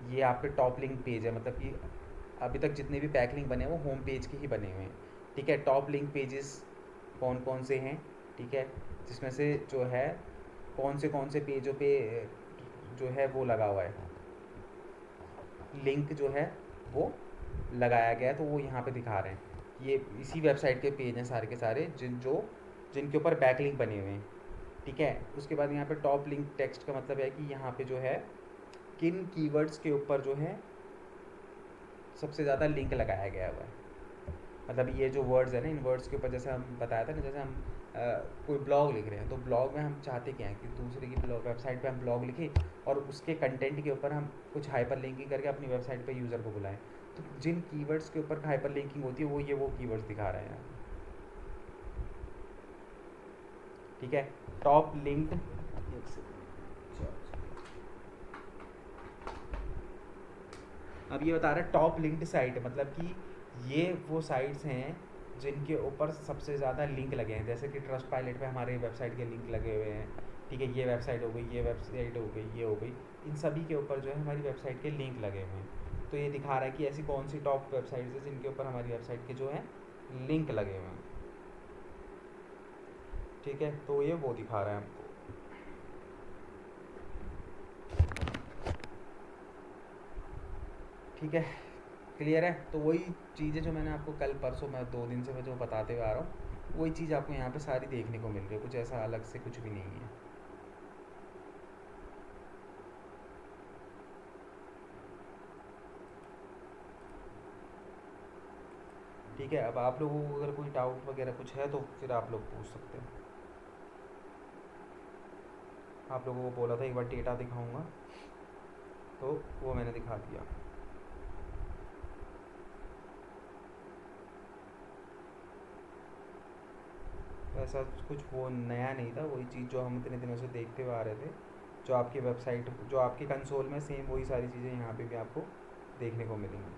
ये आपके टॉप लिंक पेज है, मतलब कि अभी तक जितने भी बैक लिंक बने हैं वो होम पेज के ही बने हुए हैं, ठीक है। टॉप लिंक पेजेस कौन कौन से हैं, ठीक है, जिसमें से जो है कौन से पेजों पे जो है वो लगा हुआ है लिंक जो है वो लगाया गया है, तो वो यहाँ पे दिखा रहे हैं। ये इसी वेबसाइट के पेज हैं सारे के सारे जिनके ऊपर बैक लिंक बने हुए हैं, ठीक है। उसके बाद यहाँ पे टॉप लिंक टेक्स्ट का मतलब है कि यहाँ पे जो है किन कीवर्ड्स के ऊपर जो है सबसे ज़्यादा लिंक लगाया गया हुआ है। मतलब ये जो वर्ड्स है ना, इन वर्ड्स के ऊपर, जैसे हम बताया था ना, जैसे हम कोई ब्लॉग लिख रहे हैं तो ब्लॉग में हम चाहते क्या हैं कि दूसरे की वेबसाइट पे हम ब्लॉग लिखें और उसके कंटेंट के ऊपर हम कुछ हाइपर लिंकिंग करके अपनी वेबसाइट पे यूज़र को बुलाएं। तो जिन कीवर्ड्स के ऊपर हाइपर लिंकिंग होती है वो कीवर्ड्स दिखा रहे हैं, ठीक है। टॉप लिंक्ड, अब ये बता रहा है टॉप लिंक्ड साइट, मतलब कि ये वो साइट्स हैं जिनके ऊपर सबसे ज़्यादा लिंक लगे हैं। जैसे कि ट्रस्ट पायलट पे हमारे वेबसाइट के लिंक लगे हुए हैं, ठीक है। ये वेबसाइट हो गई, ये वेबसाइट हो गई, ये हो गई, इन सभी के ऊपर जो है हमारी वेबसाइट के लिंक लगे हुए हैं। तो ये दिखा रहा है कि ऐसी कौन सी टॉप वेबसाइट्स हैं जिनके ऊपर हमारी वेबसाइट के जो है लिंक लगे हुए हैं, ठीक है। तो ये वो दिखा रहा है हमको, ठीक है। क्लियर है। तो वही चीज़ें जो मैंने आपको कल परसों मैं 2 दिन से मैं जो बताते हुए आ रहा हूँ, वही चीज़ आपको यहाँ पे सारी देखने को मिल रही है, कुछ ऐसा अलग से कुछ भी नहीं है, ठीक है। अब आप लोगों को अगर कोई डाउट वगैरह कुछ है तो फिर आप लोग पूछ सकते हैं। आप लोगों को बोला था एक बार डेटा दिखाऊंगा, तो वो मैंने दिखा दिया। ऐसा कुछ वो नया नहीं था, वही चीज़ जो हम इतने दिनों से देखते हुए आ रहे थे, जो आपकी वेबसाइट, जो आपकी कंसोल में सेम वही सारी चीज़ें यहाँ पे भी आपको देखने को मिलेंगी,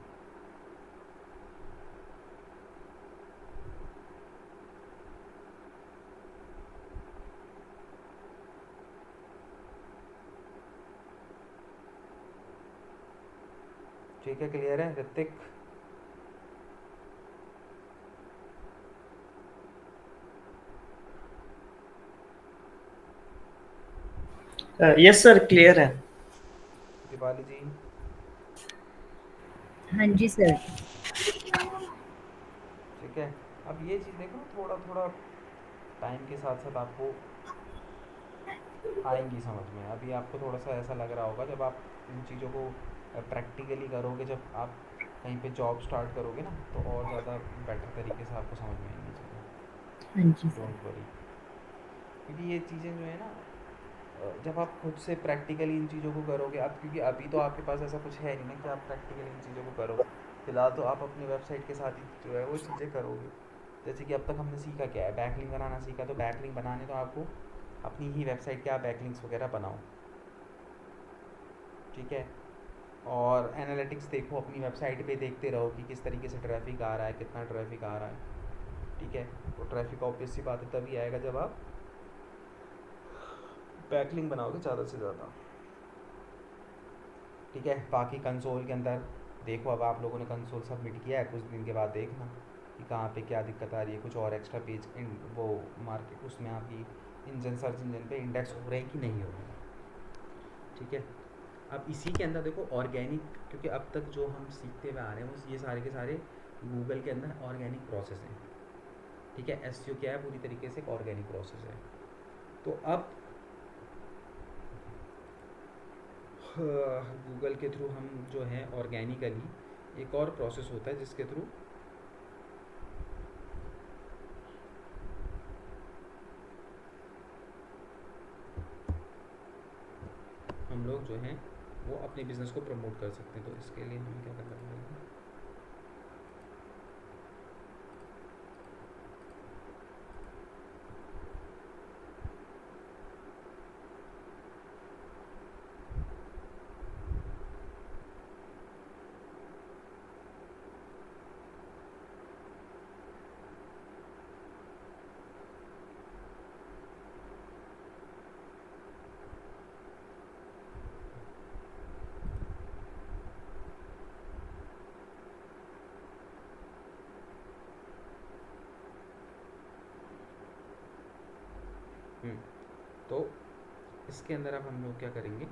ठीक है। क्लियर है ऋतिक? यस सर, क्लियर है। दीपाली जी? हाँ जी सर। ठीक है। अब ये चीज़ देखो थोड़ा थोड़ा टाइम के साथ साथ आपको आएंगी समझ में। अभी आपको थोड़ा सा ऐसा लग रहा होगा जब आप इन चीज़ों को प्रैक्टिकली करोगे, जब आप कहीं पे जॉब स्टार्ट करोगे ना, तो और ज़्यादा बेटर तरीके से आपको समझ में आएंगी हाँ जी चीज़ें। सर। डोंट वरी, क्योंकि ये चीज़ें जो है ना जब आप खुद से प्रैक्टिकली इन चीज़ों को करोगे, अब क्योंकि अभी तो आपके पास ऐसा कुछ है नहीं ना कि आप प्रैक्टिकली इन चीज़ों को करो। फिलहाल तो आप अपनी वेबसाइट के साथ ही जो है वो चीज़ें करोगे। जैसे कि अब तक हमने सीखा क्या है, बैकलिंक बनाना सीखा, तो बैकलिंक बनाने तो आपको अपनी ही वेबसाइट के आप बैकलिंक्स वगैरह बनाओ, ठीक है। और एनालिटिक्स देखो अपनी वेबसाइट पे, देखते रहो कि किस तरीके से ट्रैफिक आ रहा है, कितना ट्रैफिक आ रहा है, ठीक है। तो ट्रैफिक ऑब्वियस सी बात है तभी आएगा जब आप बैकलिंक बनाओगे ज़्यादा से ज़्यादा, ठीक है। बाकी कंसोल के अंदर देखो, अब आप लोगों ने कंसोल सबमिट किया है, कुछ दिन के बाद देखना कि कहाँ पे क्या दिक्कत आ रही है, कुछ और एक्स्ट्रा पेज इन वो मार्केट उसमें आपकी इंजन सर्च इंजन पे इंडेक्स हो रहे हैं कि नहीं हो रहे हैं, ठीक है। अब इसी के अंदर देखो ऑर्गेनिक, क्योंकि अब तक जो हम सीखते हुए आ रहे हैं वो ये सारे के सारे गूगल के अंदर ऑर्गेनिक प्रोसेस हैं, ठीक है। एसईओ क्या है, पूरी तरीके से एक ऑर्गेनिक प्रोसेस है। तो अब गूगल के थ्रू हम जो है ऑर्गेनिकली एक और प्रोसेस होता है जिसके थ्रू हम लोग जो हैं वो अपने बिज़नेस को प्रमोट कर सकते हैं। तो इसके लिए हमें क्या करना पड़ेगा, तो इसके अंदर अब हम लोग क्या करेंगे,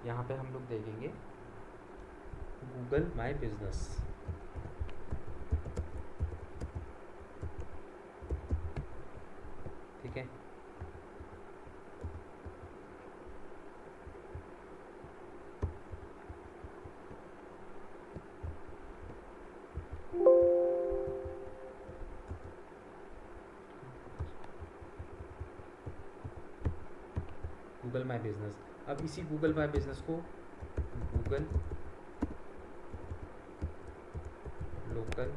यहाँ पे हम लोग देखेंगे गूगल माई बिजनेस, ठीक है। गूगल माई बिजनेस, अब इसी गूगल माई बिजनेस को गूगल लोकल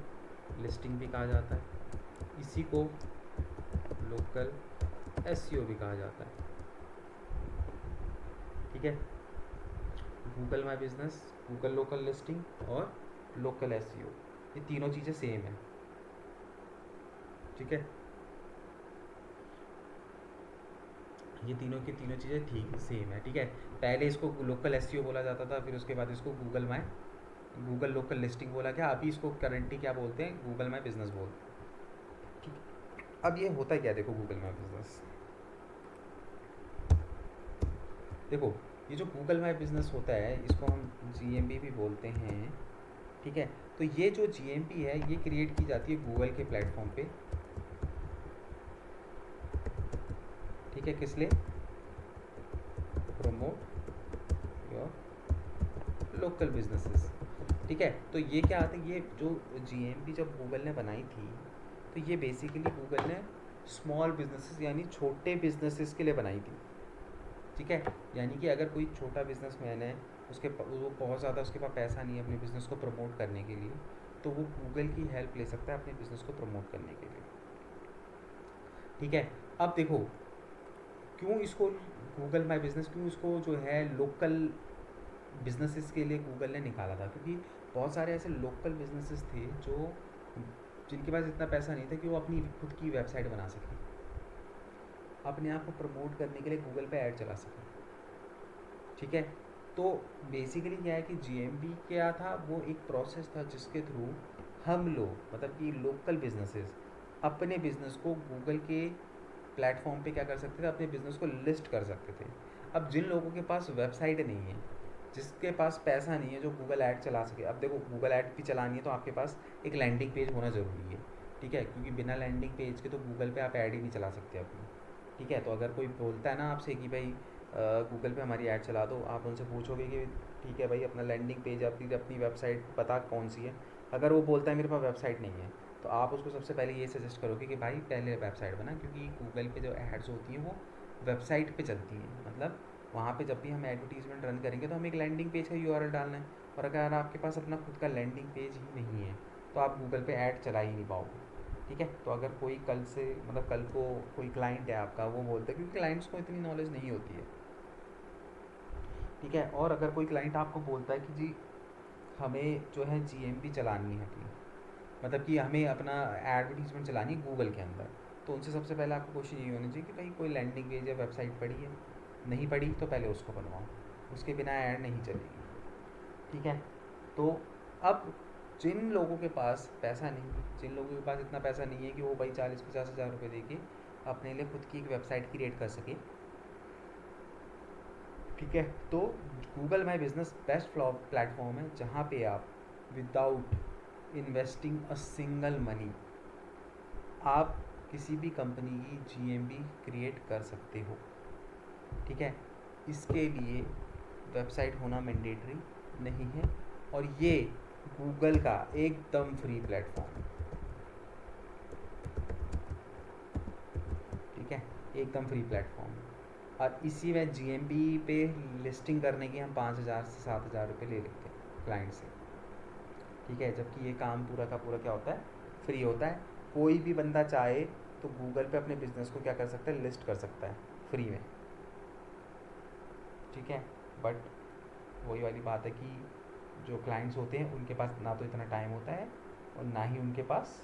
लिस्टिंग भी कहा जाता है, इसी को लोकल एसईओ भी कहा जाता है, ठीक है। Google my business, Google local listing और लोकल एसईओ, ये तीनों चीज़ें सेम है, ठीक है। ये तीनों की तीनों चीज़ें ठीक सेम है, ठीक है। पहले इसको लोकल एसईओ बोला जाता था, फिर उसके बाद इसको गूगल लोकल लिस्टिंग बोला गया, अभी इसको करंटली क्या बोलते हैं, गूगल माई बिजनेस बोलते हैं, ठीक। अब ये होता क्या, देखो गूगल माई बिजनेस, देखो ये जो गूगल माई बिजनेस होता है इसको हम जीएमबी भी बोलते हैं, ठीक है। तो ये जो जीएमबी है ये क्रिएट की जाती है गूगल के प्लेटफॉर्म पे, ठीक है। किस लिए, प्रमोट योर लोकल बिजनेसेस, ठीक है। तो ये क्या आता है, ये जो जीएमबी जब गूगल ने बनाई थी तो ये बेसिकली गूगल ने स्मॉल बिजनेसेस यानी छोटे बिजनेसेस के लिए बनाई थी, ठीक है। यानी कि अगर कोई छोटा बिजनेसमैन है, वो बहुत ज़्यादा उसके पास पैसा नहीं है अपने बिज़नेस को प्रमोट करने के लिए, तो वो गूगल की हेल्प ले सकता है अपने बिज़नेस को प्रमोट करने के लिए, ठीक है। अब देखो क्यों इसको गूगल माई बिजनेस, क्यों इसको जो है लोकल बिजनेसेस के लिए गूगल ने निकाला था, क्योंकि बहुत सारे ऐसे लोकल बिजनेसेस थे जो जिनके पास इतना पैसा नहीं था कि वो अपनी खुद की वेबसाइट बना सकें, अपने आप को प्रमोट करने के लिए गूगल पे ऐड चला सकें, ठीक है। तो बेसिकली क्या है कि जीएमबी क्या था, वो एक प्रोसेस था जिसके थ्रू हम लोग मतलब कि लोकल बिजनेसेस अपने बिजनेस को गूगल के प्लेटफॉर्म पे क्या कर सकते थे, अपने बिजनेस को लिस्ट कर सकते थे। अब जिन लोगों के पास वेबसाइट नहीं है, जिसके पास पैसा नहीं है जो गूगल ऐड चला सके। अब देखो गूगल ऐड भी चलानी है तो आपके पास एक लैंडिंग पेज होना ज़रूरी है, ठीक है, क्योंकि बिना लैंडिंग पेज के तो गूगल पे आप ऐड ही नहीं चला सकते अपनी, ठीक है। तो अगर कोई बोलता है ना आपसे कि भाई गूगल पे हमारी ऐड चला दो, आप उनसे पूछोगे कि ठीक है भाई अपना लैंडिंग पेज अपनी अपनी वेबसाइट पता कौन सी है। अगर वो बोलता है मेरे पास वेबसाइट नहीं है, तो आप उसको सबसे पहले ये सजेस्ट करोगे कि भाई पहले वेबसाइट बना, क्योंकि गूगल पे जो एड्स होती हैं वो वेबसाइट पे चलती हैं। मतलब वहाँ पे जब भी हम एडवर्टीजमेंट रन करेंगे तो हमें एक लैंडिंग पेज का यूआरएल डालना है, और अगर आपके पास अपना खुद का लैंडिंग पेज ही नहीं है तो आप गूगल पे ऐड चला ही नहीं पाओगे, ठीक है। तो अगर कोई कल से मतलब कल को कोई क्लाइंट है आपका, वो बोलता है, क्योंकि क्लाइंट्स को इतनी नॉलेज नहीं होती है, ठीक है। और अगर कोई क्लाइंट आपको बोलता है कि जी हमें जो है जीएमपी चलानी है अपनी, मतलब कि हमें अपना एडवर्टीजमेंट चलानी है गूगल के अंदर, तो उनसे सबसे पहले आपको क्वेश्चन ये होना चाहिए कि भाई कोई लैंडिंग पेज या वेबसाइट पड़ी है, नहीं पड़ी तो पहले उसको बनवाओ, उसके बिना ऐड नहीं चलेगी, ठीक है। तो अब जिन लोगों के पास पैसा नहीं, जिन लोगों के पास इतना पैसा नहीं है कि वो भाई 40-50 हज़ार रुपये दे के अपने लिए खुद की एक वेबसाइट क्रिएट कर सके, ठीक है, तो Google my business best platform है जहाँ पे आप without investing a single money आप किसी भी कंपनी की जीएमबी क्रिएट कर सकते हो, ठीक है। इसके लिए वेबसाइट होना मैंडेटरी नहीं है, और ये गूगल का एकदम फ्री प्लेटफॉर्म है, ठीक है, एकदम फ्री प्लेटफॉर्म है। और इसी में जीएमबी पे लिस्टिंग करने की हम 5,000 से 7,000 रुपये ले लेते हैं क्लाइंट से, ठीक है, जबकि ये काम पूरा का पूरा क्या होता है, फ्री होता है। कोई भी बंदा चाहे तो गूगल पे अपने बिजनेस को क्या कर सकता है, लिस्ट कर सकता है फ्री में, ठीक है। बट वही वाली बात है कि जो क्लाइंट्स होते हैं उनके पास ना तो इतना टाइम होता है और ना ही उनके पास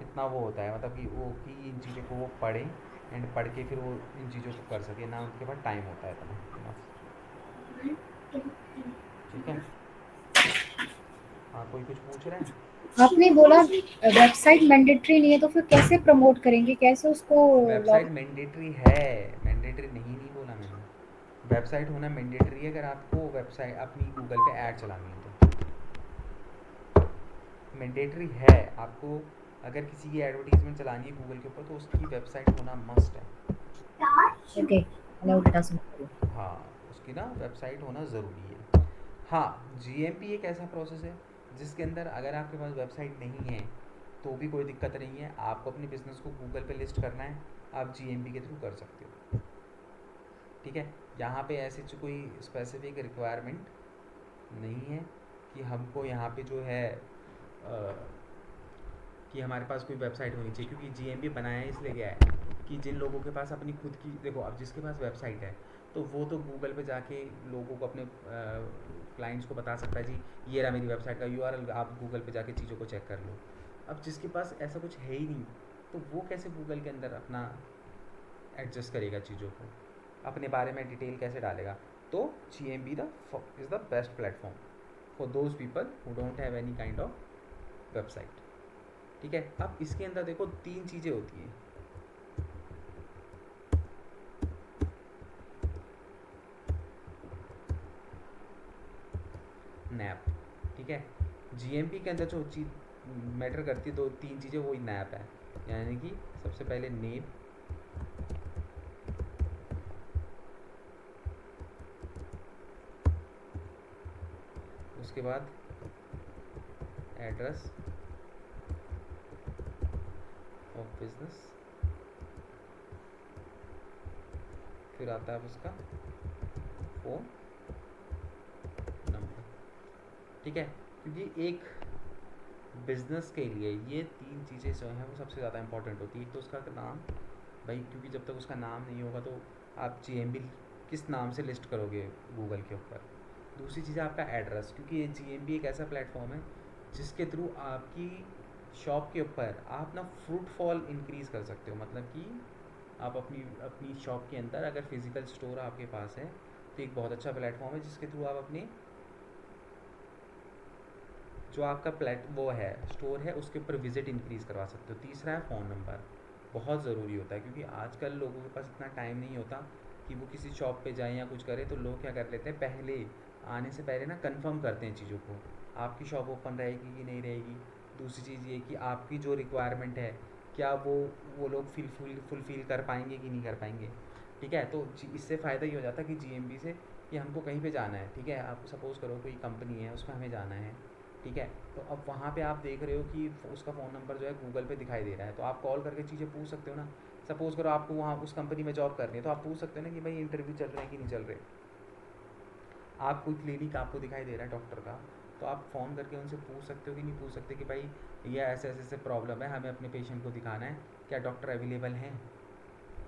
इतना वो होता है, मतलब कि वो कि इन चीज़ों को वो पढ़ें एंड पढ़ के फिर वो इन चीज़ों को कर सके, ना उनके पास टाइम होता है इतना, ठीक है। हाँ, कोई कुछ पूछ रहे हैं? आपने बोला वेबसाइट मैंडेटरी नहीं है, तो फिर कैसे प्रमोट करेंगे, कैसे उसको वेबसाइट मैंडेटरी है, मैंडेटरी नहीं बोला मैंने। वेबसाइट होना मैंडेटरी है अगर आपको वेबसाइट अपनी गूगल पे ऐड चलानी है तो मैंडेटरी है आपको। अगर किसी की एडवर्टीजमेंट चलानी है गूगल के ऊपर तो उसकी वेबसाइट होना मस्ट है, ओके नोट इट डाउन। हाँ, उसकी ना वेबसाइट होना ज़रूरी है। हाँ, जीएमपी एक ऐसा प्रोसेस है जिसके अंदर अगर आपके पास वेबसाइट नहीं है तो भी कोई दिक्कत नहीं है, आपको अपने बिजनेस को गूगल पे लिस्ट करना है, आप जीएमपी के थ्रू कर सकते हो, ठीक है। यहाँ पे ऐसी कोई स्पेसिफिक रिक्वायरमेंट नहीं है कि हमको यहाँ पे जो है कि हमारे पास कोई वेबसाइट होनी चाहिए, क्योंकि जीएमबी बनाया इसलिए गया है कि जिन लोगों के पास अपनी खुद की, देखो अब जिसके पास वेबसाइट है तो वो तो गूगल पे जाके लोगों को अपने क्लाइंट्स को बता सकता है जी ये रहा मेरी वेबसाइट का यूआरएल, आप गूगल पे जाके चीज़ों को चेक कर लो। अब जिसके पास ऐसा कुछ है ही नहीं तो वो कैसे गूगल के अंदर अपना एडजस्ट करेगा चीज़ों को, अपने बारे में डिटेल कैसे डालेगा। तो GMB is the best platform for those people who don't have any kind of website, ठीक है। अब इसके अंदर देखो 3 चीज़ें होती हैं, नैप, ठीक है। जीएमपी के अंदर जो चीज़ मैटर करती है 2-3 चीज़ें, वही नैप है, यानी कि सबसे पहले नेम, उसके बाद एड्रेस ऑफ बिजनेस, फिर आता है उसका फ़ोन नंबर, ठीक है। क्योंकि एक बिज़नेस के लिए ये 3 चीज़ें जो हैं वो सबसे ज़्यादा इंपॉर्टेंट होती है। एक तो उसका नाम, भाई क्योंकि जब तक उसका नाम नहीं होगा तो आप जीएमबी किस नाम से लिस्ट करोगे गूगल के ऊपर। दूसरी चीज़ है आपका एड्रेस, क्योंकि ये जीएमबी एक ऐसा प्लेटफॉर्म है जिसके थ्रू आपकी शॉप के ऊपर आप ना फुटफॉल इंक्रीज़ कर सकते हो, मतलब कि आप अपनी अपनी शॉप के अंदर अगर फिज़िकल स्टोर आपके पास है तो एक बहुत अच्छा प्लेटफॉर्म है जिसके थ्रू आप अपने जो आपका वो है स्टोर है उसके ऊपर विज़िट इंक्रीज़ करवा सकते हो। तीसरा है फ़ोन नंबर, बहुत ज़रूरी होता है क्योंकि आजकल लोगों के पास इतना टाइम नहीं होता कि वो किसी शॉप पे जाएं या कुछ करें, तो लोग क्या कर लेते हैं, पहले आने से पहले ना कंफर्म करते हैं चीज़ों को, आपकी शॉप ओपन रहेगी कि नहीं रहेगी। दूसरी चीज़ ये कि आपकी जो रिक्वायरमेंट है क्या वो लोग फुलफ़िल कर पाएंगे कि नहीं कर पाएंगे। ठीक है, तो इससे फ़ायदा ये हो जाता है कि जीएमबी से कि हमको कहीं पे जाना है, ठीक है, आप सपोज़ करो कोई कंपनी है उसमें हमें जाना है, ठीक है, तो अब वहाँ पे आप देख रहे हो कि उसका फ़ोन नंबर जो है गूगल पे दिखाई दे रहा है, तो आप कॉल करके चीज़ें पूछ सकते हो ना। सपोज़ करो आपको वहाँ उस कंपनी में जॉब करनी है, तो आप पूछ सकते हो ना कि भाई इंटरव्यू चल रहे हैं कि नहीं चल रहे। आप कोई क्लिनिक आपको दिखाई दे रहा है डॉक्टर का, तो आप फ़ोन करके उनसे पूछ सकते हो कि नहीं पूछ सकते कि भाई ये ऐसे ऐसे ऐसे प्रॉब्लम है, हमें अपने पेशेंट को दिखाना है, क्या डॉक्टर अवेलेबल हैं।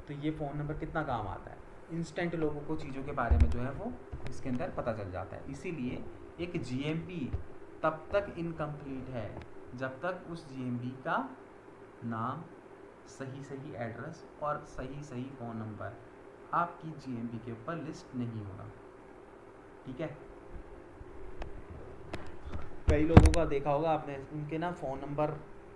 तो ये फ़ोन नंबर कितना काम आता है, इंस्टेंट लोगों को चीज़ों के बारे में जो है वो इसके अंदर पता चल जाता है। इसीलिए एक जीएमपी तब तक इनकम्प्लीट है जब तक उस जीएमपी का नाम, सही सही एड्रेस और सही सही फ़ोन नंबर आपकी जीएमपी के ऊपर लिस्ट नहीं होगा। ठीक है, कई लोगों का देखा होगा आपने, उनके ना फ़ोन नंबर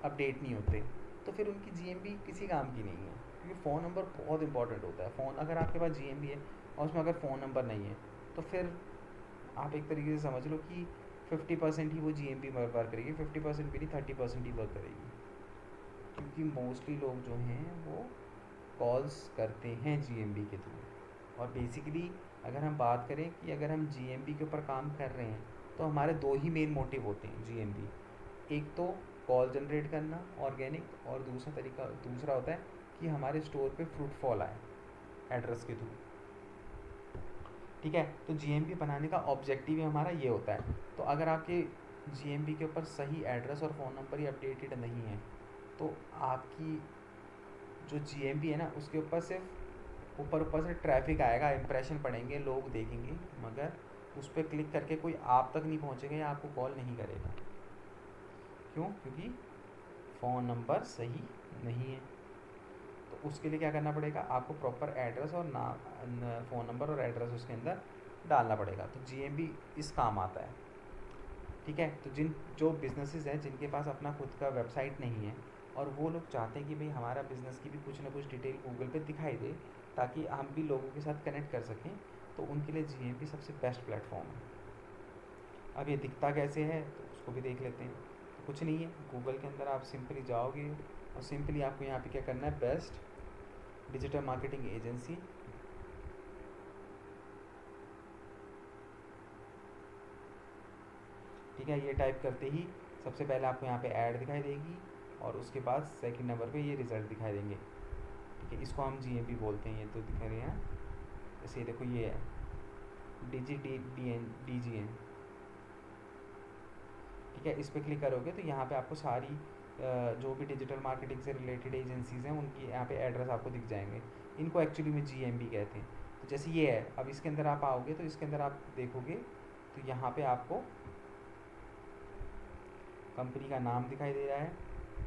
अपडेट नहीं होते, तो फिर उनकी जीएमबी किसी काम की नहीं है, क्योंकि फ़ोन नंबर बहुत इंपॉर्टेंट होता है। फ़ोन अगर आपके पास जीएमबी है और उसमें अगर फ़ोन नंबर नहीं है, तो फिर आप एक तरीके से समझ लो कि 50% ही वो जीएमबी वर्क करेगी, 50% भी नहीं, 30% ही वर्क करेगी, क्योंकि मोस्टली लोग जो हैं वो कॉल्स करते हैं जीएमबी के थ्रू। और बेसिकली अगर हम बात करें कि अगर हम जीएमबी के ऊपर काम कर रहे हैं, तो हमारे दो ही मेन मोटिव होते हैं जीएमबी। एक तो कॉल जनरेट करना ऑर्गेनिक, और दूसरा होता है कि हमारे स्टोर पे फुटफॉल आए एड्रेस के थ्रू। ठीक है, तो जीएमबी बनाने का ऑब्जेक्टिव ही हमारा ये होता है। तो अगर आपके जीएमबी के ऊपर सही एड्रेस और फ़ोन नंबर ही अपडेटेड नहीं है, तो आपकी जो जीएमबी है ना उसके ऊपर सिर्फ ऊपर से ट्रैफिक आएगा, इंप्रेशन पड़ेंगे, लोग देखेंगे, मगर उस पर क्लिक करके कोई आप तक नहीं पहुंचेगा या आपको कॉल नहीं करेगा। क्यों? क्योंकि फ़ोन नंबर सही नहीं है। तो उसके लिए क्या करना पड़ेगा, आपको प्रॉपर एड्रेस और नाम, फ़ोन नंबर और एड्रेस उसके अंदर डालना पड़ेगा। तो जीएमबी इस काम आता है। ठीक है, तो जो बिजनेसेस हैं जिनके पास अपना खुद का वेबसाइट नहीं है और वो लोग चाहते हैं कि भाई हमारा बिज़नेस की भी कुछ ना कुछ डिटेल गूगल पे दिखाई दे, ताकि हम भी लोगों के साथ कनेक्ट कर सकें, तो उनके लिए जीएमबी सबसे बेस्ट प्लेटफॉर्म है। अब ये दिखता कैसे है तो उसको भी देख लेते हैं। तो कुछ नहीं है, गूगल के अंदर आप सिंपली जाओगे और सिंपली आपको यहाँ पे क्या करना है, बेस्ट डिजिटल मार्केटिंग एजेंसी, ठीक है, ये टाइप करते ही सबसे पहले आपको यहाँ पे ऐड दिखाई देगी और उसके बाद सेकंड नंबर पे ये रिज़ल्ट दिखाई देंगे। ठीक है, इसको हम जीएमपी बोलते हैं। ये तो दिखा रहे हैं, जैसे देखो ये है DGN। ठीक है, इस पर क्लिक करोगे तो यहाँ पे आपको सारी जो भी डिजिटल मार्केटिंग से रिलेटेड एजेंसीज़ हैं उनकी यहाँ पे एड्रेस आपको दिख जाएंगे। इनको एक्चुअली में जीएमबी कहते हैं। तो जैसे ये है, अब इसके अंदर आप आओगे तो इसके अंदर आप देखोगे तो यहाँ पे आपको कंपनी का नाम दिखाई दे रहा है।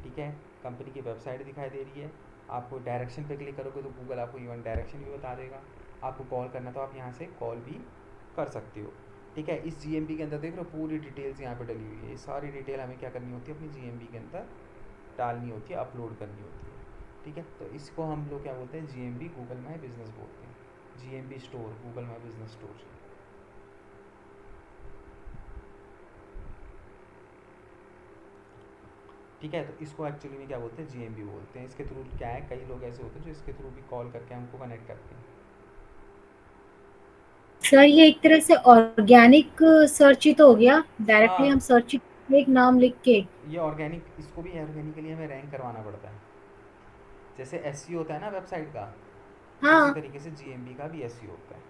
ठीक है, कंपनी की वेबसाइट दिखाई दे रही है। आपको डायरेक्शन पे क्लिक करोगे तो गूगल आपको इवन डायरेक्शन भी बता देगा। आपको कॉल करना तो आप यहाँ से कॉल भी कर सकते हो। ठीक है, इस जीएमबी के अंदर देख रहे हो पूरी डिटेल्स यहाँ पे डली हुई है। ये सारी डिटेल हमें क्या करनी होती है, अपनी जीएमबी के अंदर डालनी होती है, अपलोड करनी होती है। ठीक है, तो इसको हम लोग क्या बोलते हैं, जीएमबी गूगल माई बिजनेस बोलते हैं, GMB store, Google my business store. ठीक है, तो इसको एक्चुअली में क्या बोलते हैं, जीएमबी बोलते हैं। इसके थ्रू क्या है, कई लोग ऐसे होते हैं जो इसके थ्रू भी कॉल करके हमको कनेक्ट करते हैं। सर ये एक तरह से ऑर्गेनिक सर्च ही तो हो गया, डायरेक्टली हम हाँ, सर्च एक नाम लिख के। ये ऑर्गेनिक, इसको भी ऑर्गेनिकली हमें रैंक करवाना पड़ता है। जैसे एसईओ होता है ना वेबसाइट का, उसी हाँ, तरीके से जीएमबी का भी एसईओ होता है।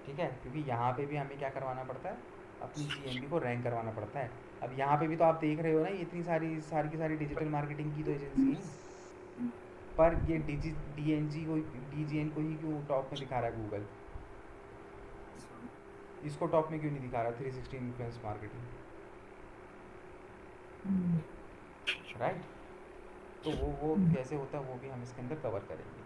ठीक है, क्योंकि यहाँ पे भी हमें क्या करवाना पड़ता है, अपनी जीएमबी को रैंक करवाना पड़ता है। अब यहाँ पे भी तो आप देख रहे हो ना, ये इतनी सारी की सारी डिजिटल मार्केटिंग की तो एजेंसी हैं, पर ये डीजीएन को ही क्यों टॉप में दिखा रहा है गूगल, इसको टॉप में क्यों नहीं दिखा रहा 360 इन्फ्लुएंस मार्केटिंग, राइट। तो वो कैसे होता है वो भी हम इसके अंदर कवर करेंगे।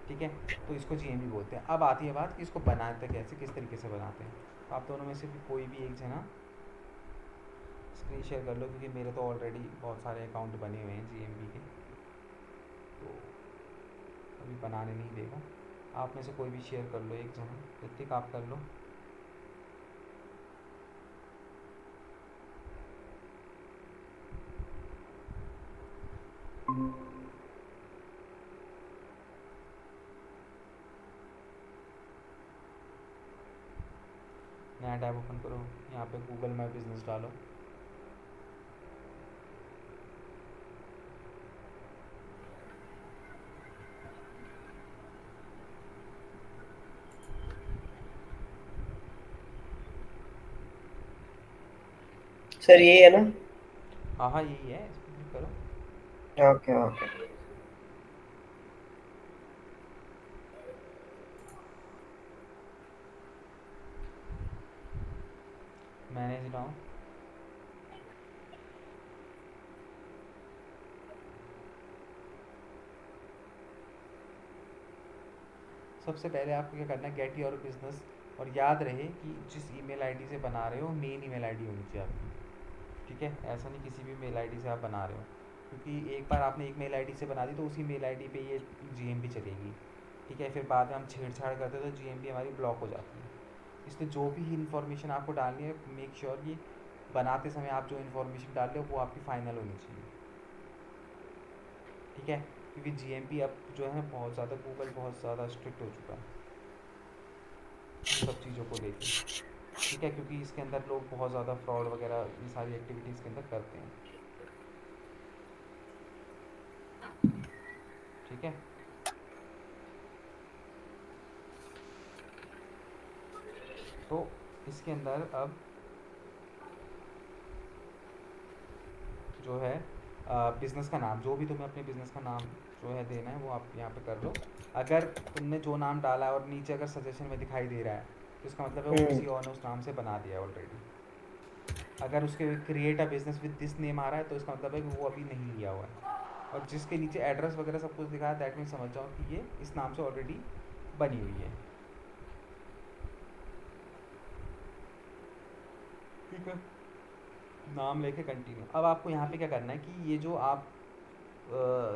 ठीक है, तो इसको जीएमबी बोलते हैं। अब आती है बात कि इसको बनाते कैसे, किस तरीके से बनाते हैं। तो आप दोनों में से भी कोई भी एक जना स्क्रीन शेयर कर लो, क्योंकि मेरे तो ऑलरेडी बहुत सारे अकाउंट बने हुए हैं जीएमबी के। तो अभी बनाने नहीं देगा। आप में से कोई भी शेयर कर लो, एक जना। ऋतिक आप कर लो। नया टैब ओपन करो, यहाँ पे गूगल माई बिजनेस डालो। सर ये है ना? हाँ हाँ यही है, इस पर क्लिक करो। Okay okay. Manage now. सबसे पहले आपको क्या करना है, गेट योर बिजनेस। और याद रहे कि जिस ईमेल आईडी से बना रहे हो मेन ईमेल आईडी होनी चाहिए आपकी, ठीक है? ऐसा नहीं किसी भी मेल आईडी से आप बना रहे हो, क्योंकि एक बार आपने एक मेल आईडी से बना दी तो उसी मेल आईडी पे ये जीएमपी चलेगी, ठीक है? फिर बाद में हम छेड़छाड़ करते हैं तो जीएमपी हमारी ब्लॉक हो जाती है। इसलिए जो भी इन्फॉर्मेशन आपको डालनी है, मेक श्योर कि बनाते समय आप जो इन्फॉर्मेशन डाल रहे हो वो आपकी फ़ाइनल होनी चाहिए, ठीक है? क्योंकि जीएमपी अब जो है बहुत ज़्यादा, गूगल बहुत ज़्यादा स्ट्रिक्ट हो चुका है इन सब चीज़ों को लेके, ठीक है? क्योंकि इसके अंदर लोग बहुत ज़्यादा फ्रॉड वगैरह ये सारी एक्टिविटीज़ के अंदर करते हैं, ठीक है? तो इसके अंदर अब जो है बिज़नेस का नाम, जो भी तुम्हें अपने बिज़नेस का नाम जो है देना है वो आप यहाँ पे कर लो। अगर तुमने जो नाम डाला है और नीचे अगर सजेशन में दिखाई दे रहा है तो इसका मतलब है वो किसी और ने उस नाम से बना दिया है ऑलरेडी। अगर उसके create a business with this name आ रहा है तो इसका मतलब है कि वो अभी नहीं लिया हुआ है। और जिसके नीचे एड्रेस वगैरह सब कुछ दिखा है, दैट मीन समझ जाओ कि ये इस नाम से ऑलरेडी बनी हुई है, ठीक है? नाम लेके कंटिन्यू। अब आपको यहाँ पे क्या करना है कि ये जो आप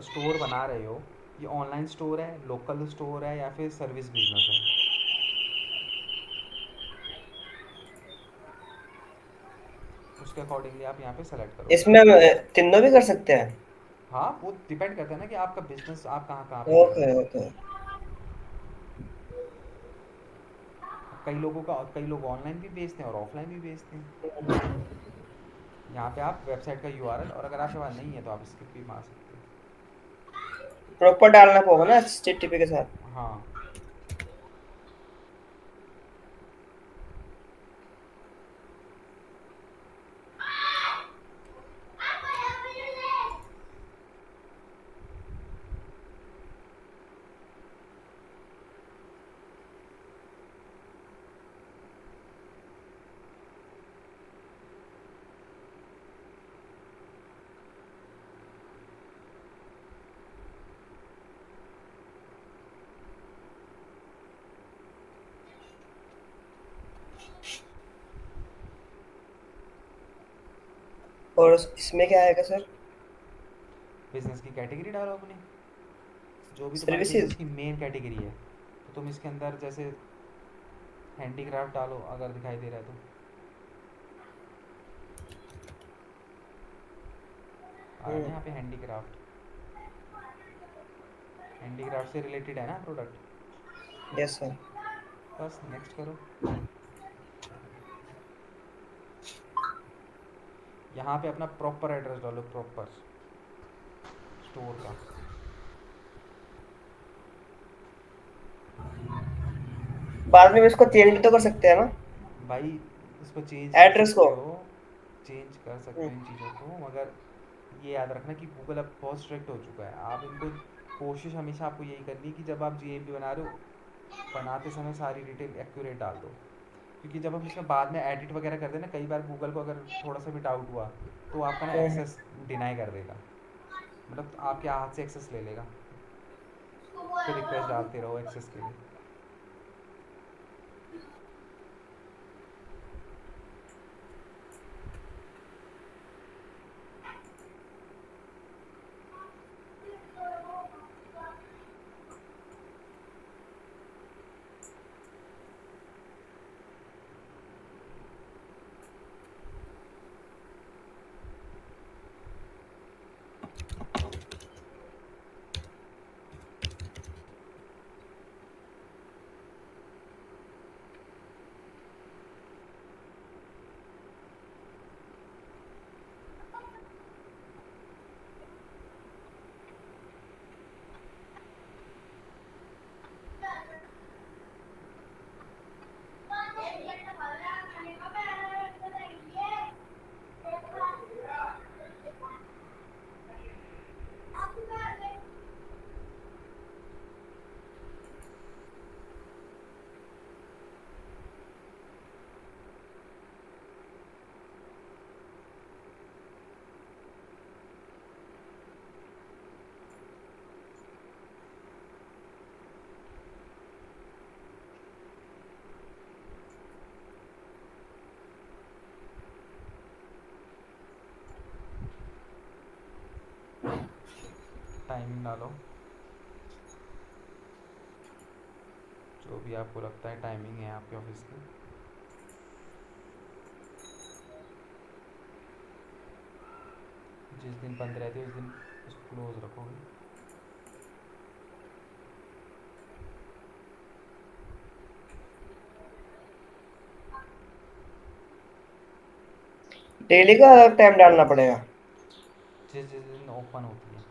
स्टोर बना रहे हो, ये ऑनलाइन स्टोर है, लोकल स्टोर है, या फिर सर्विस बिजनेस है, उसके अकॉर्डिंगली आप यहाँ पे सेलेक्ट करोगे। इसमें तीनों भी कर सकते हैं? हाँ वो डिपेंड करता है ना कि आपका बिजनेस आप कहाँ कहाँ पे कर रहे ओके हो। ओके। अब कई लोग ऑनलाइन भी बेचते हैं और ऑफलाइन भी बेचते हैं। यहाँ पे आप वेबसाइट का यूआरएल, और अगर आपके पास नहीं है तो आप स्किप भी मार सकते प्रॉपर डालना होगा ना HTTP के साथ? हो। हाँ और इसमें क्या आएगा सर? बिजनेस की कैटेगरी डालो अपनी, जो भी तुम्हारे बिजनेस सर्विसेज? की मेन कैटेगरी है। तो तुम इसके अंदर जैसे हैंडीक्राफ्ट डालो अगर दिखाई दे रहा है तो, आ रहा है ना यहाँ पे हैंडीक्राफ्ट। हैंडीक्राफ्ट से रिलेटेड है ना प्रोडक्ट। Yes sir. बस नेक्स्ट करो। यहाँ पे अपना प्रॉपर एड्रेस डालो, प्रॉपर स्टोर का। बाद में इसको चेंज भी तो कर सकते हैं ना भाई इसको चेंज कर एड्रेस को? सकते हो, चेंज कर सकते हो इन चीज़ों को, मगर ये याद रखना कि गूगल अब बहुत स्ट्रिक्ट हो चुका है। आप इनको, कोशिश हमेशा आपको यही करनी है कि जब आप जीएमपी बना रहे हो बनाते समय सारी डिटेल एक्यूरेट डाल दो, क्योंकि जब हम इसमें बाद में एडिट वगैरह करते हैं ना, कई बार गूगल को अगर थोड़ा सा भी डाउट हुआ तो आपका ना हम्म। एक्सेस डिनाई कर देगा, मतलब आपके हाथ से एक्सेस ले लेगा, फिर रिक्वेस्ट डालते रहो एक्सेस के लिए। टाइमिंग डालो, जो भी आपको लगता है टाइमिंग है आपके ऑफिस की। जिस दिन बंद रहती है उस दिन उसको क्लोज रखोगे। डेली का अलग टाइम डालना पड़ेगा? जिस जिस दिन ओपन होती है,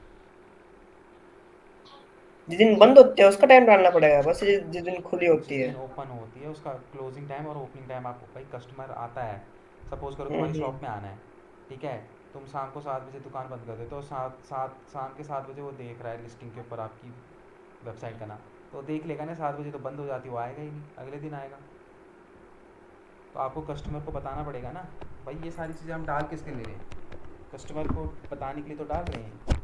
जिस दिन बंद होते हैं उसका टाइम डालना पड़ेगा, बस जिस दिन खुली होती जिस है? दिन ओपन होती है उसका क्लोजिंग टाइम और ओपनिंग टाइम। आपको भाई कस्टमर आता है, सपोज करो तुम्हारी हम्म। शॉप में आना है, ठीक है, तुम शाम को 7 बजे दुकान बंद कर देते हो, तो शाम के 7 बजे वो देख रहा है लिस्टिंग के ऊपर आपकी वेबसाइट का नाम, तो वो देख लेगा ना 7 बजे तो बंद हो जाती है, वो आएगा ही नहीं, अगले दिन आएगा। तो आपको कस्टमर को बताना पड़ेगा ना भाई, ये सारी चीज़ें हम डाल किसके ले रहे हैं, कस्टमर को बताने के लिए तो डाल रहे हैं।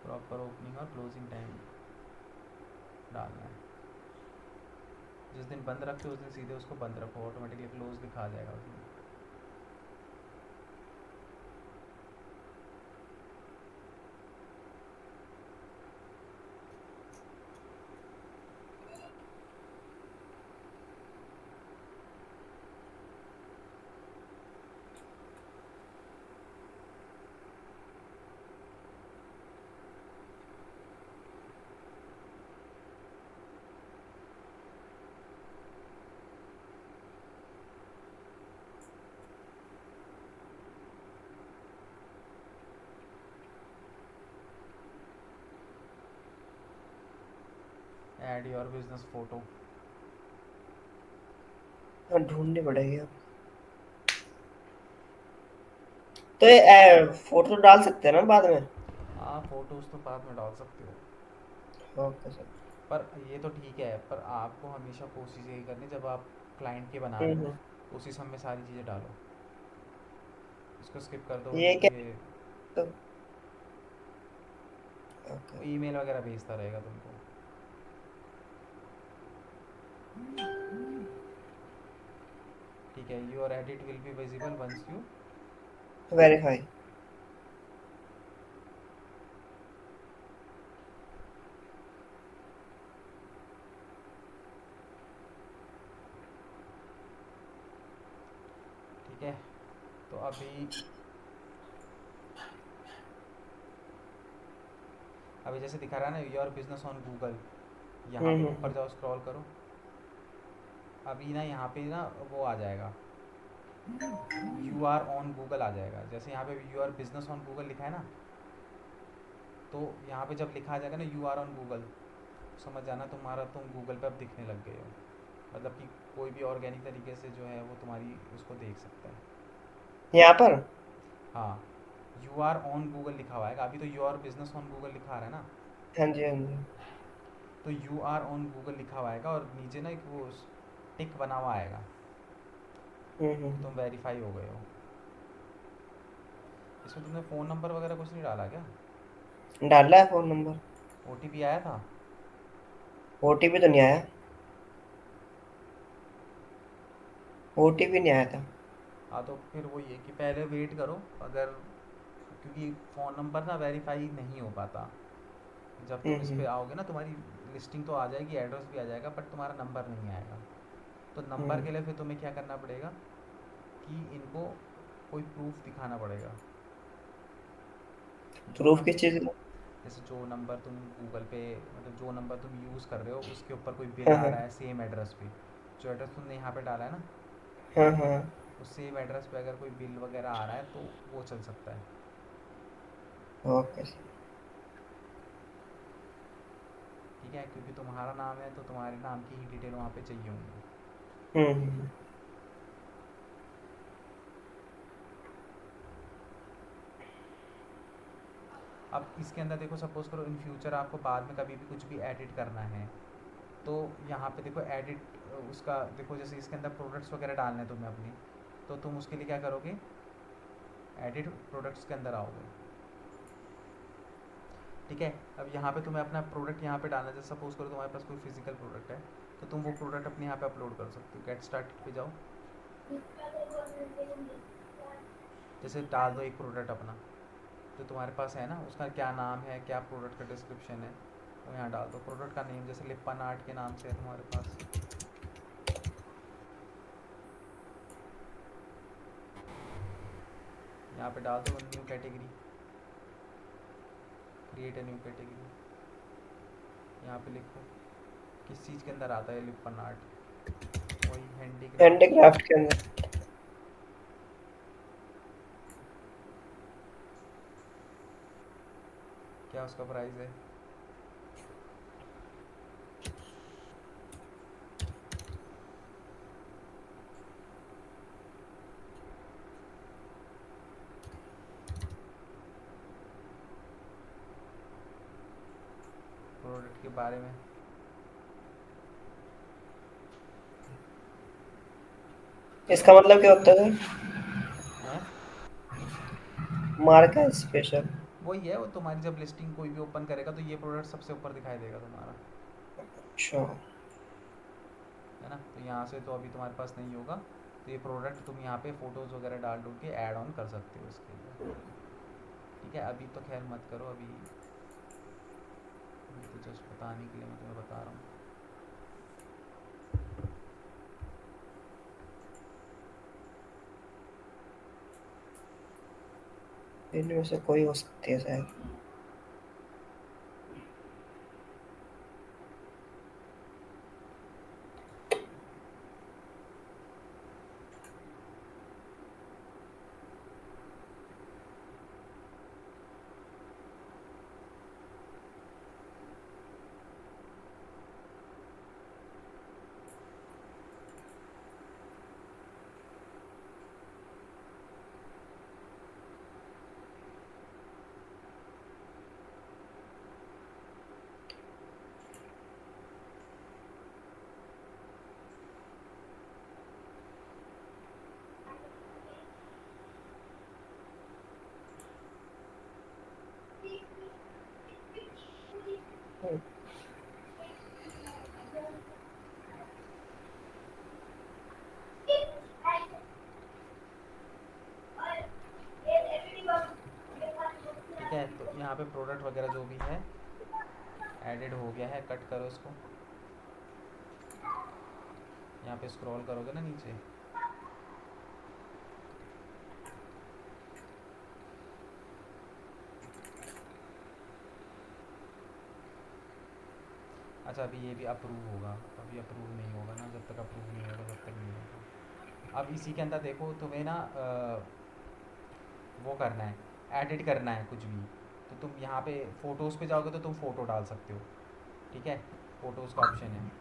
प्रॉपर ओपनिंग और क्लोजिंग टाइम डालना है। जिस दिन बंद रखते हो उस दिन सीधे उसको बंद रखो, ऑटोमेटिकली क्लोज दिखा जाएगा उसमें। ऐड योर बिजनेस फोटो, हाँ, ढूंढनी पड़ेगी अब। तो ये फोटो डाल सकते हैं ना बाद में? हाँ फोटोज तो बाद में डाल सकते हो, ओके सर। पर ये तो ठीक है, पर आपको हमेशा कोशिश यही करनी जब आप क्लाइंट के बना रहे हम्म। हो उसी समय सारी चीज़ें डालो, इसको स्किप कर दो ये क्या? ये तो ओके। ईमेल वगैरह भेजता रहेगा तुमको। ठीक है, your edit will be visible once you, verify. ठीक है। तो अभी जैसे दिखा रहा है ना योर बिजनेस ऑन गूगल, यहाँ पे ऊपर हम्म। जाओ स्क्रॉल करो, अभी ना यहाँ पे ना वो आ जाएगा, यू आर ऑन गूगल आ जाएगा। जैसे यहाँ पे you are business on Google लिखा है ना, तो यहाँ पे जब लिखा आ जाएगा ना यू आर ऑन गूगल, समझ जाना तुम गूगल पे अब दिखने लग गए हो, मतलब कि कोई भी ऑर्गेनिक तरीके से जो है वो तुम्हारी उसको देख सकता है। यहाँ पर? हाँ, यू आर ऑन गूगल लिखा हुआ है, अभी तो योर बिजनेस ऑन गूगल लिखा आ रहा है ना, हाँ जी, हाँ जी। तो यू आर ऑन गूगल लिखा हुआ आएगा और नीचे ना एक वो टिक बना हुआ आएगा, तुम वेरीफाई हो गए हो। इसमें तुमने फ़ोन नंबर वगैरह कुछ नहीं डाला क्या? डाला है फ़ोन नंबर। ओ आया था? ओटीपी तो नहीं आया। ओटीपी नहीं आया था। हाँ तो फिर वही है कि पहले वेट करो, अगर, क्योंकि फ़ोन नंबर ना वेरीफाई नहीं हो पाता, जब तुम इस पे आओगे ना तुम्हारी लिस्टिंग तो आ जाएगी, एड्रेस भी आ जाएगा, बट तुम्हारा नंबर नहीं आएगा। तो नंबर के लिए फिर तुम्हें क्या करना पड़ेगा कि इनको कोई प्रूफ दिखाना पड़ेगा। जो प्रूफ नम किस चीज़ का? जैसे जो नंबर तुम गूगल पे, मतलब जो नंबर तुम यूज़ कर रहे हो उसके ऊपर कोई बिल हाँ, आ हाँ। रहा है सेम एड्रेस पे, जो एड्रेस तुमने यहाँ पे डाला है ना, हाँ, हाँ। उस सेम एड्रेस पे अगर कोई बिल वगैरह आ रहा है तो वो चल सकता है। Okay sir. ठीक है, क्योंकि तुम्हारा नाम है तो तुम्हारे नाम की ही डिटेल वहाँ पे चाहिए होंगी। हम्म। अब इसके अंदर देखो, सपोज़ करो इन फ्यूचर आपको बाद में कभी भी कुछ भी एडिट करना है, तो यहाँ पे देखो एडिट, उसका देखो जैसे इसके अंदर प्रोडक्ट्स वगैरह डालने हैं तुम्हें अपनी, तो तुम उसके लिए क्या करोगे, एडिट प्रोडक्ट्स के अंदर आओगे। ठीक है, अब यहाँ पे तुम्हें अपना प्रोडक्ट यहाँ पे डालना है, जैसे सपोज़ करो तुम्हारे पास कोई फिजिकल प्रोडक्ट है, तो तुम वो प्रोडक्ट अपने यहाँ पे अपलोड कर सकते हो। गेट स्टार्टेड पे जाओ, जैसे डाल दो एक प्रोडक्ट अपना जो तुम्हारे पास है ना, उसका क्या नाम है, क्या प्रोडक्ट का डिस्क्रिप्शन है, वो यहाँ डाल दो। प्रोडक्ट का नेम जैसे लिप्पन आर्ट के नाम से है तुम्हारे पास, यहाँ पे डाल दो new category, create a new category. यहाँ पे लिखो किस चीज़ के अंदर आता है लिप्पन आर्ट, वही हैंडीक्राफ्ट। हैंडीक्राफ्ट के अंदर। क्या उसका प्राइस है? प्रोडक्ट के बारे में इसका मतलब क्या होता है? है, मार्का स्पेशल। वही है, वो तुम्हारी जब लिस्टिंग कोई भी ओपन करेगा तो ये प्रोडक्ट सबसे ऊपर दिखाई देगा तुम्हारा, अच्छा। है ना। तो यहाँ से तो अभी तुम्हारे पास नहीं होगा, तो ये प्रोडक्ट तुम यहाँ पे फ़ोटोज़ वगैरह डाल डूल के ऐड ऑन कर सकते हो इसके लिए। ठीक है, अभी तो खैर मत करो, अभी तो जस्ट बताने के लिए मैं तुम्हें बता रहा हूँ। इनमें से कोई हो सकती है शायद। ठीक है, तो यहाँ पे प्रोडक्ट वगैरह जो भी है एडिड हो गया है, कट करो इसको। यहाँ पे स्क्रॉल करोगे ना नीचे, अच्छा अभी ये भी अप्रूव होगा, अभी अप्रूव नहीं होगा ना, जब तक अप्रूव नहीं होगा तब तक नहीं होगा। अब इसी के अंदर देखो तुम्हें ना वो करना है, एडिट करना है कुछ भी, तो तुम यहाँ पे फ़ोटोज़ पे जाओगे तो तुम फ़ोटो डाल सकते हो। ठीक है, फ़ोटोज़ का ऑप्शन है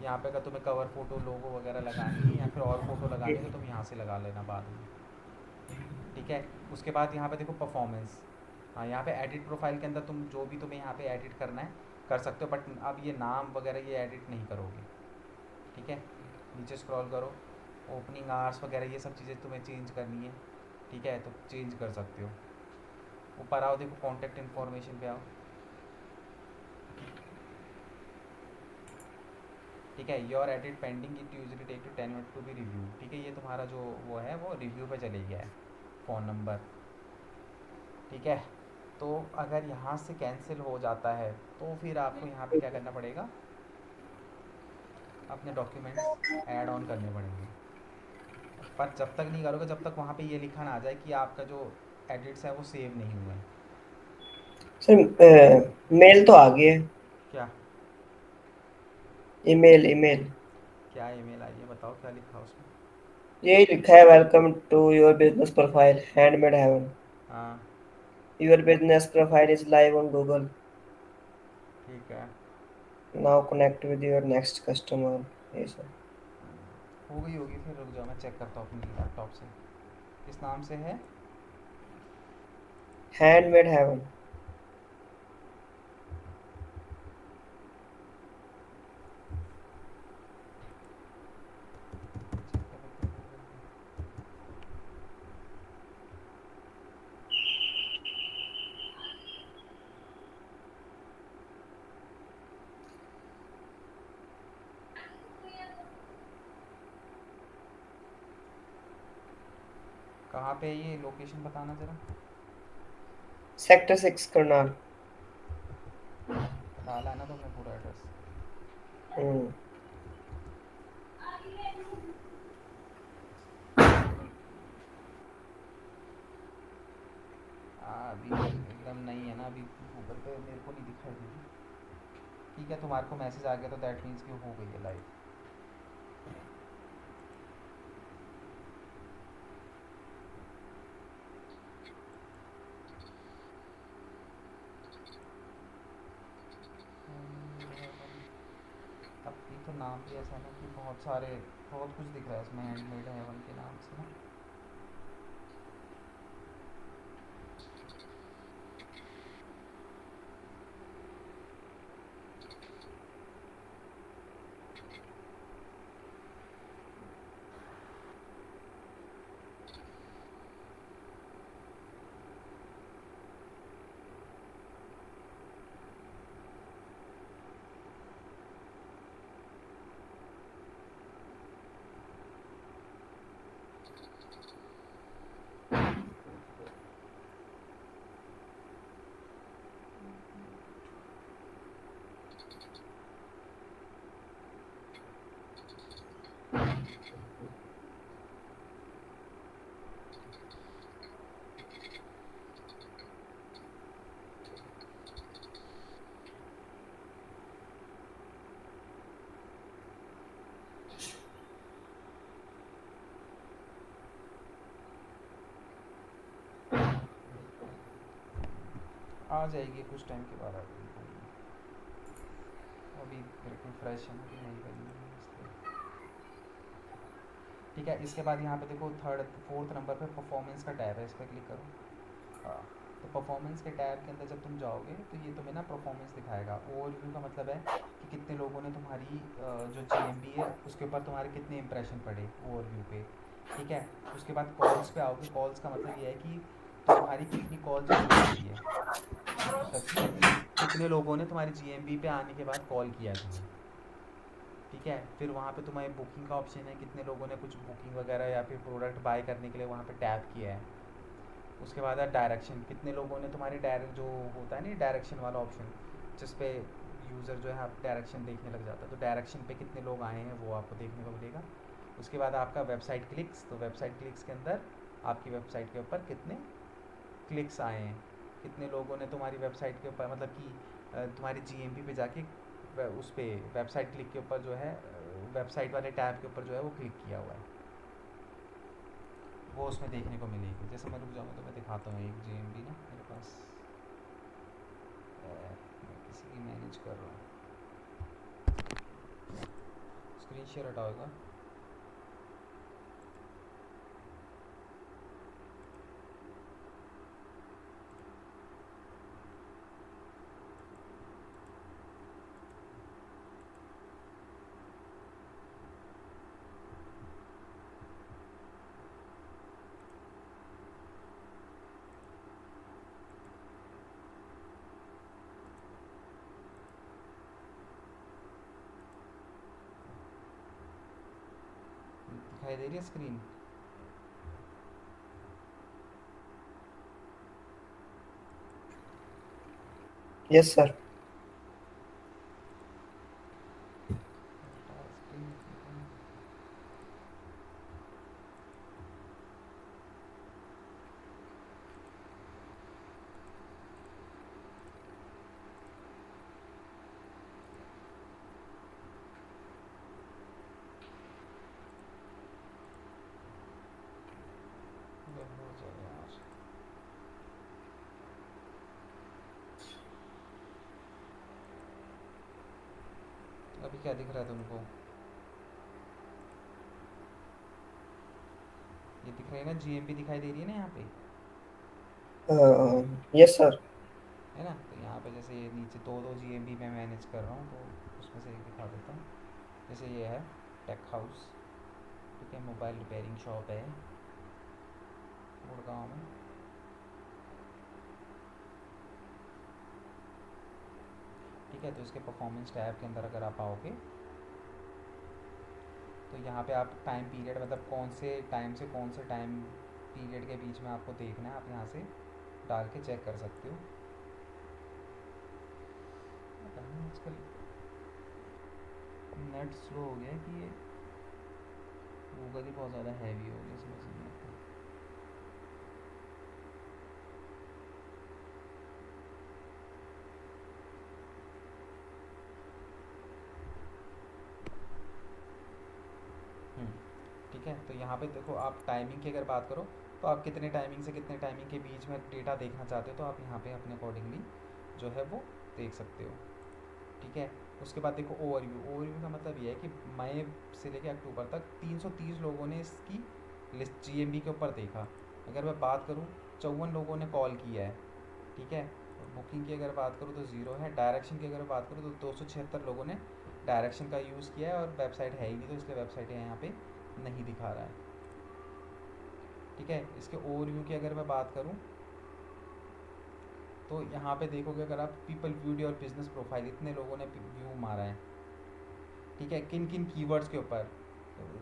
यहाँ पे, अगर तुम्हें कवर फ़ोटो लोगो वगैरह लगानी है या फिर और फ़ोटो लगानी है तो तुम यहाँ से लगा लेना बाद में। ठीक है। उसके बाद यहाँ पे देखो परफॉर्मेंस, हाँ यहाँ पे एडिट प्रोफाइल के अंदर तुम जो भी तुम्हें यहाँ पे एडिट करना है कर सकते हो, बट अब ये नाम वगैरह ये एडिट नहीं करोगे, ठीक है। नीचे स्क्रॉल करो, ओपनिंग आवर्स वगैरह ये सब चीज़ें तुम्हें चेंज करनी है, ठीक है, तो चेंज कर सकते हो। ऊपर आओ, देखो कॉन्टैक्ट इन्फॉर्मेशन पे आओ, ठीक है। Your edit pending, it usually take to 10 minute to be review, ठीक है। ये तुम्हारा जो वो है वो रिव्यू पे चले गया है, फ़ोन नंबर, ठीक है। तो अगर यहाँ से कैंसिल हो जाता है तो फिर आपको यहाँ पे क्या करना पड़ेगा, अपने डॉक्यूमेंट्स ऐड ऑन करने पड़ेंगे। पर जब तक नहीं करोगे जब तक वहाँ पे ये लिखा ना आ जाए कि आपका जो एडिट्स है वो सेव नहीं हुए हैं। सर मेल तो आ गया है। क्या ईमेल ईमेल क्या ईमेल आई है, बताओ क्या लिखा उसमें। यही लिखा है, welcome to your business profile handmade heaven. हाँ your business profile is live on Google. ठीक है, now connect with your next customer. ये सब हो गई होगी, फिर रुक जाओ मैं चेक करता हूँ अपनी लैपटॉप से। किस नाम से है? Handmade haven. चेक कर लेते हैं। कहाँ पे है ये, लोकेशन बताना ज़रा। सेक्टर 6 करनाल। डाला है ना तुमने पूरा एड्रेस? हम्म। अभी एकदम नहीं है ना, अभी गूगल पे मेरे को नहीं दिखाई दे रही। ठीक है, तुम्हारे को मैसेज आ गया तो दैट मीन्स कि हो गई है लाइव। अब ये तो नाम भी ऐसा है ना कि बहुत सारे, बहुत कुछ दिख रहा है इसमें हैंडमेड हेवन के नाम से ना। आ जाएगी कुछ टाइम के बाद, आ जाएगी कोई नहीं। अभी बिल्कुल फ्रेश है ना, अभी नहीं करी है इसलिए। ठीक है, इसके बाद यहाँ पे देखो फोर्थ नंबर पे परफॉर्मेंस का टैब है, इस पर क्लिक करो। हाँ, तो परफॉर्मेंस के टैब के अंदर जब तुम जाओगे तो ये तुम्हें ना परफॉर्मेंस दिखाएगा। ओवरव्यू का मतलब है कि कितने लोगों ने तुम्हारी जो जीएमबी है उसके ऊपर तुम्हारे कितने इंप्रेशन पड़े ओवरव्यू पे, ठीक है। उसके बाद कॉल्स पे आओगे, कॉल्स का मतलब ये है कि तुम्हारी कितनी कॉल्स रिसीव हुई है, मतलब कि कितने लोगों ने तुम्हारी जीएमबी पे आने के बाद कॉल किया तुम्हें, ठीक है। फिर वहाँ पे तुम्हारी बुकिंग का ऑप्शन है, कितने लोगों ने कुछ बुकिंग वगैरह या फिर प्रोडक्ट बाय करने के लिए वहाँ पे टैप किया है। उसके बाद है डायरेक्शन, कितने लोगों ने तुम्हारी डायरेक्ट जो होता है ना डायरेक्शन वाला ऑप्शन, जिस पे यूज़र जो है आप डायरेक्शन देखने लग जाता है, तो डायरेक्शन पे कितने लोग आए हैं वो आपको देखने को मिलेगा। उसके बाद आपका वेबसाइट क्लिक्स, तो वेबसाइट क्लिक्स के अंदर आपकी वेबसाइट के ऊपर कितने क्लिक्स आए हैं, कितने लोगों ने तुम्हारी वेबसाइट के ऊपर मतलब कि तुम्हारी जीएमपी पे जाके उस पर वेबसाइट क्लिक के ऊपर जो है वेबसाइट वाले टैब के ऊपर जो है वो क्लिक किया हुआ है, वो उसमें देखने को मिलेगी। जैसे मैं रुक जाऊँगा तो मैं दिखाता हूँ, एक जीएमबी ना मेरे पास मैं किसी की मैनेज कर रहा हूँ। स्क्रीन शेयर हटाओगा। दिखाई दे रही है स्क्रीन? Yes sir. अभी क्या दिख रहा है तुमको? ये दिख रही है ना, जीएमबी दिखाई दे रही है ना यहाँ पे, यस सर। है ना? तो यहाँ पे जैसे ये नीचे दो दो जीएमबी मैं मैनेज कर रहा हूँ, तो उसमें से एक दिखा देता हूँ। जैसे ये है टेक हाउस, ठीक है, मोबाइल रिपेयरिंग शॉप है गुड़गांव में। ठीक है, तो इसके परफॉर्मेंस टैब के अंदर अगर आप आओगे तो यहाँ पे आप टाइम पीरियड, मतलब कौन से टाइम से कौन से टाइम पीरियड के बीच में आपको देखना है, आप यहाँ से डाल के चेक कर सकते हो। पता नहीं आजकल नेट स्लो हो गया है कि ये गूगल ही बहुत ज़्यादा हैवी हो गया, समझ नहीं आता। ठीक है, तो यहाँ पे देखो, आप टाइमिंग की अगर बात करो तो आप कितने टाइमिंग से कितने टाइमिंग के बीच में डेटा देखना चाहते हो, तो आप यहाँ पे अपने अकॉर्डिंगली जो है वो देख सकते हो। ठीक है, उसके बाद देखो ओवरव्यू। ओवरव्यू का मतलब ये है कि मई से लेकर अक्टूबर तक 330 लोगों ने इसकी लिस्ट जीएमबी के ऊपर देखा। अगर मैं बात करूँ, 54 लोगों ने कॉल किया है। ठीक है, बुकिंग की अगर बात करूँ तो ज़ीरो है। डायरेक्शन की अगर बात करूँ तो 276 लोगों ने डायरेक्शन का यूज़ किया है, और वेबसाइट है ही नहीं, तो इसलिए वेबसाइट यहाँ पे नहीं दिखा रहा है। ठीक है, इसके ओवरव्यू की अगर मैं बात करूँ तो यहाँ पे देखोगे, अगर आप people viewed your business profile, इतने लोगों ने व्यू मारा है। ठीक है, किन किन कीवर्ड्स के ऊपर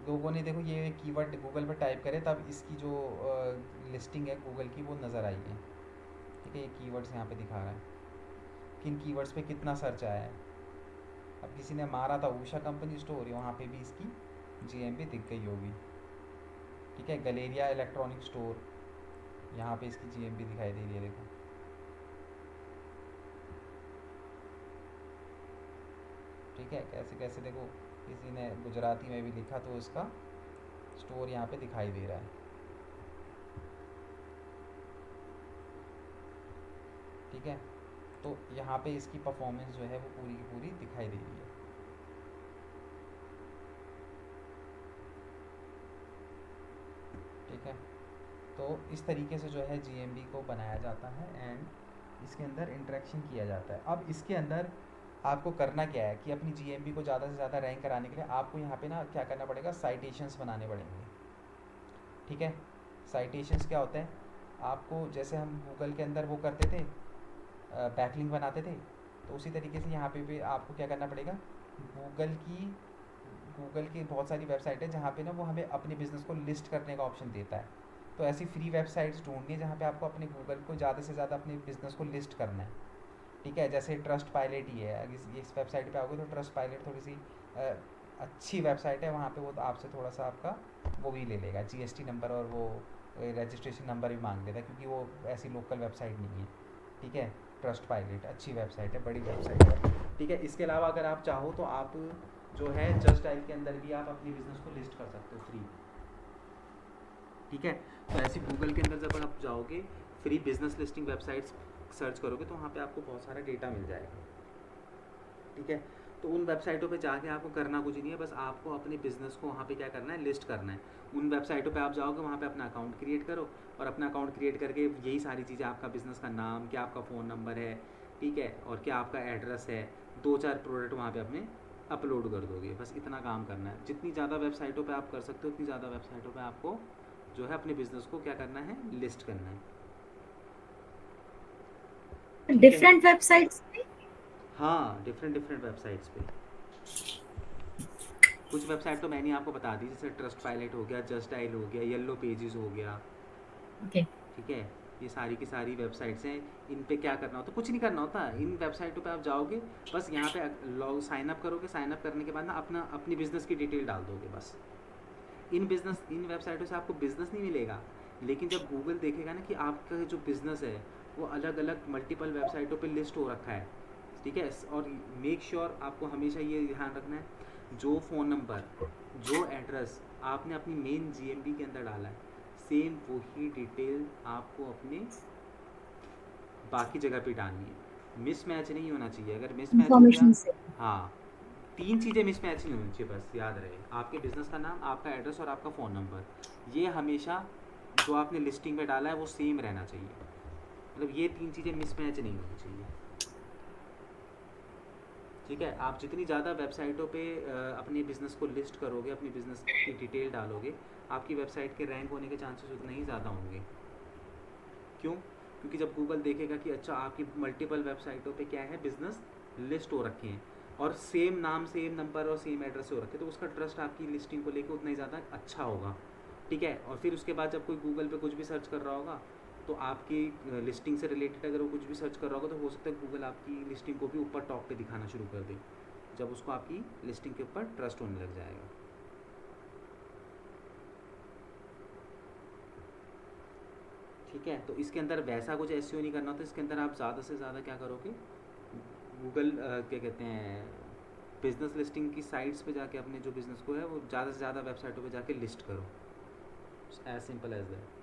लोगों ने, देखो ये कीवर्ड गूगल पे टाइप करे तब इसकी जो लिस्टिंग है गूगल की वो नज़र आई है। ठीक है, ये कीवर्ड्स यहाँ पे दिखा रहा है किन कीवर्ड्स पे कितना सर्च आया है। अब किसी ने मारा था उषा कंपनी स्टोर, वहाँ पे भी इसकी जीएमपी दिख गई होगी। ठीक है, गलेरिया इलेक्ट्रॉनिक स्टोर, यहाँ पे इसकी जीएमपी दिखाई दे रही है, देखो। ठीक है, कैसे कैसे देखो, किसी ने गुजराती में भी लिखा तो इसका स्टोर यहाँ पे दिखाई दे रहा है। ठीक है, तो यहाँ पे इसकी परफॉर्मेंस जो है वो पूरी की पूरी दिखाई दे रही है। ठीक है, तो इस तरीके से जो है जीएमबी को बनाया जाता है एंड इसके अंदर इंटरेक्शन किया जाता है। अब इसके अंदर आपको करना क्या है कि अपनी जीएमबी को ज़्यादा से ज़्यादा रैंक कराने के लिए आपको यहाँ पे ना क्या करना पड़ेगा, साइटेशंस बनाने पड़ेंगे। ठीक है, साइटेशंस क्या होता है, आपको जैसे हम गूगल के अंदर वो करते थे, बैकलिंक बनाते थे, तो उसी तरीके से यहाँ पे भी आपको क्या करना पड़ेगा, गूगल की गूगल की बहुत सारी वेबसाइट है जहाँ पे ना वो हमें अपने बिज़नेस को लिस्ट करने का ऑप्शन देता है। तो ऐसी फ्री वेबसाइट्स ढूंढनी है जहाँ पे आपको अपने गूगल को ज़्यादा से ज़्यादा अपने बिज़नेस को लिस्ट करना है। ठीक है, जैसे ट्रस्ट पायलट ही है, अगर इस वेबसाइट पे आओगे तो ट्रस्ट पायलट थोड़ी सी अच्छी वेबसाइट है, वहाँ पे वो आपसे थोड़ा सा आपका वो भी ले लेगा, जीएसटी नंबर और वो रजिस्ट्रेशन नंबर भी मांग लेता है, क्योंकि वो ऐसी लोकल वेबसाइट नहीं है। ठीक है, ट्रस्ट पायलट अच्छी वेबसाइट है, बड़ी वेबसाइट है। ठीक है, इसके अलावा अगर आप चाहो तो आप जो है जस्ट डायल के अंदर भी आप अपनी बिज़नेस को लिस्ट कर सकते हो फ्री। ठीक है, तो ऐसे गूगल के अंदर जब आप जाओगे free business listing websites search करोगे तो वहाँ पे आपको बहुत सारा डेटा मिल जाएगा। ठीक है, तो उन वेबसाइटों पे जाके आपको करना कुछ नहीं है, बस आपको अपने बिज़नेस को वहाँ पे क्या करना है, लिस्ट करना है। उन वेबसाइटों पे आप जाओगे, वहाँ पे अपना अकाउंट क्रिएट करो, और अपना अकाउंट क्रिएट करके यही सारी चीज़ें, आपका बिज़नेस का नाम क्या, आपका फ़ोन नंबर है, ठीक है, और क्या आपका एड्रेस है, 2-4 प्रोडक्ट वहाँ पे अपने अपलोड कर दोगे। बस इतना काम करना है। जितनी ज़्यादा वेबसाइटों पे आप कर सकते हो उतनी ज़्यादा वेबसाइटों पे आपको जो है अपने बिज़नेस को क्या करना है, लिस्ट करना है। डिफरेंट वेबसाइट्स पे? हाँ, डिफरेंट वेबसाइट्स पे। कुछ वेबसाइट तो मैंने आपको बता दी, जैसे ट्रस्ट पायलट हो गया, जस्ट डायल हो गया, येलो पेजेस हो गया, ओके ठीक है। ये सारी की सारी वेबसाइट्स हैं। इन पे क्या करना होता है, कुछ नहीं करना होता। इन वेबसाइटों पे आप जाओगे, बस यहाँ पे लॉग साइन अप करोगे, साइन अप करने के बाद ना अपनी बिज़नेस की डिटेल डाल दोगे बस। इन वेबसाइटों से आपको बिज़नेस नहीं मिलेगा, लेकिन जब गूगल देखेगा ना कि आपका जो बिज़नेस है वो अलग अलग मल्टीपल वेबसाइटों पे लिस्ट हो रखा है, ठीक है। और मेक श्योर आपको हमेशा ये ध्यान रखना है, जो फ़ोन नंबर, जो एड्रेस आपने अपनी मेन जीएमबी के अंदर डाला है, सेम वही डिटेल आपको अपने बाकी जगह पे डालनी है। मिसमैच नहीं होना चाहिए। अगर मिसमैच हो गया, इंफॉर्मेशन से। हाँ, 3 चीज़ें मिसमैच नहीं होनी चाहिए, बस याद रहे। आपके बिज़नेस का नाम, आपका एड्रेस और आपका फ़ोन नंबर, ये हमेशा जो आपने लिस्टिंग में डाला है वो सेम रहना चाहिए। मतलब ये 3 चीज़ें मिसमैच नहीं होनी चाहिए, ठीक है। आप जितनी ज़्यादा वेबसाइटों पे अपने बिज़नेस को लिस्ट करोगे, अपनी बिज़नेस की डिटेल डालोगे, आपकी वेबसाइट के रैंक होने के चांसेस उतने ही ज़्यादा होंगे। क्यों? क्योंकि जब गूगल देखेगा कि अच्छा आपकी मल्टीपल वेबसाइटों पे क्या है, बिज़नेस लिस्ट हो रखे हैं और सेम नाम, सेम नंबर और सेम एड्रेस से हो रखे हैं, तो उसका ट्रस्ट आपकी लिस्टिंग को लेकर उतना ही ज़्यादा अच्छा होगा, ठीक है। और फिर उसके बाद जब कोई गूगल पे कुछ भी सर्च कर रहा होगा, तो आपकी लिस्टिंग से रिलेटेड अगर वो कुछ भी सर्च कर रहा होगा, तो हो सकता है गूगल आपकी लिस्टिंग को भी ऊपर टॉप पे दिखाना शुरू कर दे, जब उसको आपकी लिस्टिंग के ऊपर ट्रस्ट होने लग जाएगा। ठीक है, तो इसके अंदर वैसा कुछ एसईओ नहीं करना होता। इसके अंदर आप ज़्यादा से ज़्यादा क्या करोगे, गूगल क्या कहते हैं, बिज़नेस लिस्टिंग की साइट्स पे जाके अपने जो बिज़नेस को है वो ज़्यादा से ज़्यादा वेबसाइटों पे जाके लिस्ट करो, एज सिंपल एज दैट।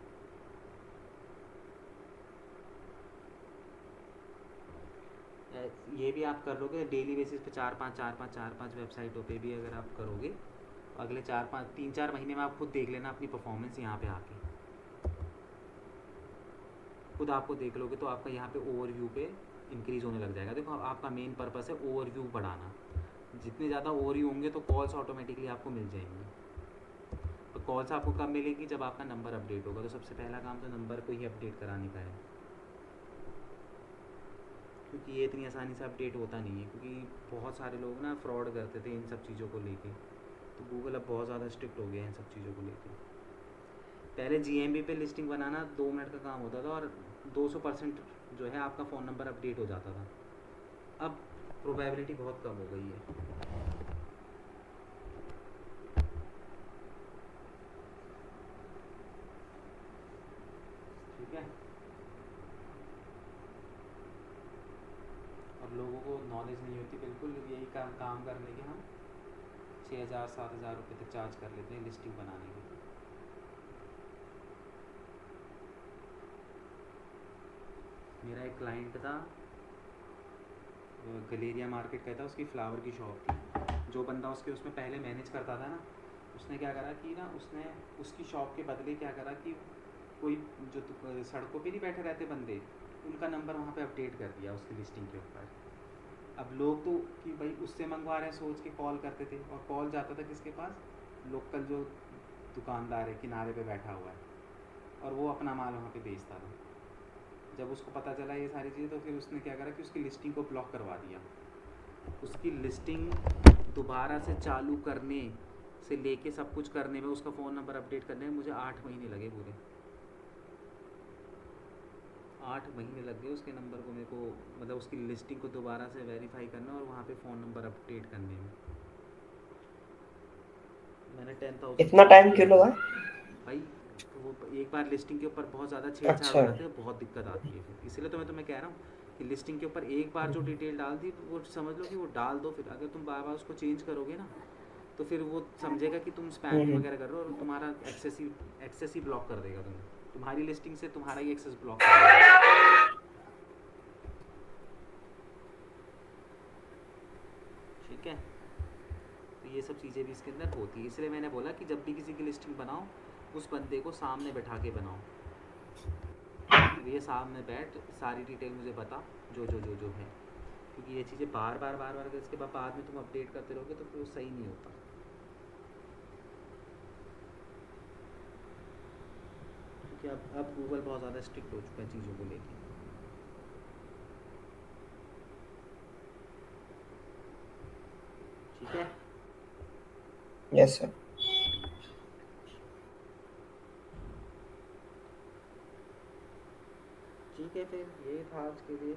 ये भी आप कर लोगे डेली बेसिस पे, 4-5 वेबसाइटों पे भी अगर आप करोगे, अगले 3-4 महीने में आप खुद देख लेना अपनी परफॉर्मेंस। यहाँ पे आके खुद आपको देख लोगे तो आपका यहाँ पे ओवरव्यू पे इंक्रीज़ होने लग जाएगा। देखो आपका मेन पर्पस है ओवरव्यू बढ़ाना, जितने ज़्यादा ओवरव्यू होंगे तो कॉल्स ऑटोमेटिकली आपको मिल जाएंगी। तो कॉल्स आपको कब मिलेगी, जब आपका नंबर अपडेट होगा। तो सबसे पहला काम तो नंबर को ही अपडेट कराने का है, क्योंकि ये इतनी आसानी से अपडेट होता नहीं है, क्योंकि बहुत सारे लोग ना फ्रॉड करते थे इन सब चीज़ों को लेके। तो गूगल अब बहुत ज़्यादा स्ट्रिक्ट हो गया है इन सब चीज़ों को लेके। पहले जीएमबी पे लिस्टिंग बनाना 2 मिनट का काम होता था और 200% जो है आपका फ़ोन नंबर अपडेट हो जाता था। अब प्रोबेबिलिटी बहुत कम हो गई है, ठीक है। और लोगों को नॉलेज नहीं होती बिल्कुल, यही काम करने के हम 6,000-7,000 रुपये तक चार्ज कर लेते हैं लिस्टिंग बनाने के। मेरा एक क्लाइंट था, गलेरिया मार्केट का था, उसकी फ्लावर की शॉप थी। जो बंदा उसमें पहले मैनेज करता था ना, उसने क्या करा कि ना, उसने उसकी शॉप के बदले क्या करा कि कोई जो सड़कों पे नहीं बैठे रहते बंदे, उनका नंबर वहाँ पे अपडेट कर दिया उसकी लिस्टिंग के ऊपर। अब लोग तो कि भाई उससे मंगवा रहे हैं सोच के कॉल करते थे, और कॉल जाता था किसके पास, लोकल जो दुकानदार है किनारे पे बैठा हुआ है, और वो अपना माल वहाँ पे बेचता था। जब उसको पता चला ये सारी चीज़ें, तो फिर उसने क्या करा कि उसकी लिस्टिंग को ब्लॉक करवा दिया। उसकी लिस्टिंग दोबारा से चालू करने से लेके सब कुछ करने में, उसका फ़ोन नंबर अपडेट करने में मुझे 8 महीने लगे पूरे। 8 महीने लग गए उसके नंबर को मेरे को, मतलब उसकी लिस्टिंग को दोबारा से वेरीफाई करना और वहाँ पे फ़ोन नंबर अपडेट करने में। मैंने 10,000 इतना टाइम क्यों लगा? भाई, वो एक बार लिस्टिंग के ऊपर बहुत ज़्यादा छेड़छाड़ हो अच्छा। जाते हैं, बहुत दिक्कत आती है फिर। इसलिए तो मैं तुम्हें कह रहा हूँ कि लिस्टिंग के ऊपर एक बार जो डिटेल डाल दी, वो समझ लो कि वो डाल दो। फिर अगर तुम बार बार उसको चेंज करोगे ना, तो फिर वो समझेगा कि तुम स्पैमिंग वगैरह कर रहे हो, और तुम्हारा एक्सेस ही ब्लॉक कर देगा तुम्हारी लिस्टिंग से तुम्हारा ही एक्सेस ब्लॉक कर देगा, ठीक है। तो ये सब चीज़ें भी इसके अंदर होती है। इसलिए मैंने बोला कि जब भी किसी की लिस्टिंग बनाओ, उस बंदे को सामने बैठा के बनाओ, ये सामने बैठ सारी डिटेल मुझे बता, जो है। क्योंकि ये चीज़ें बार बार इसके बाद में तुम अपडेट करते रहोगे तो फिर वो सही नहीं होता। क्योंकि अब गूगल बहुत ज़्यादा स्ट्रिक्ट हो चुका है चीज़ों को लेके, ठीक है। Yes, sir. ठीक है, फिर ये था आज के लिए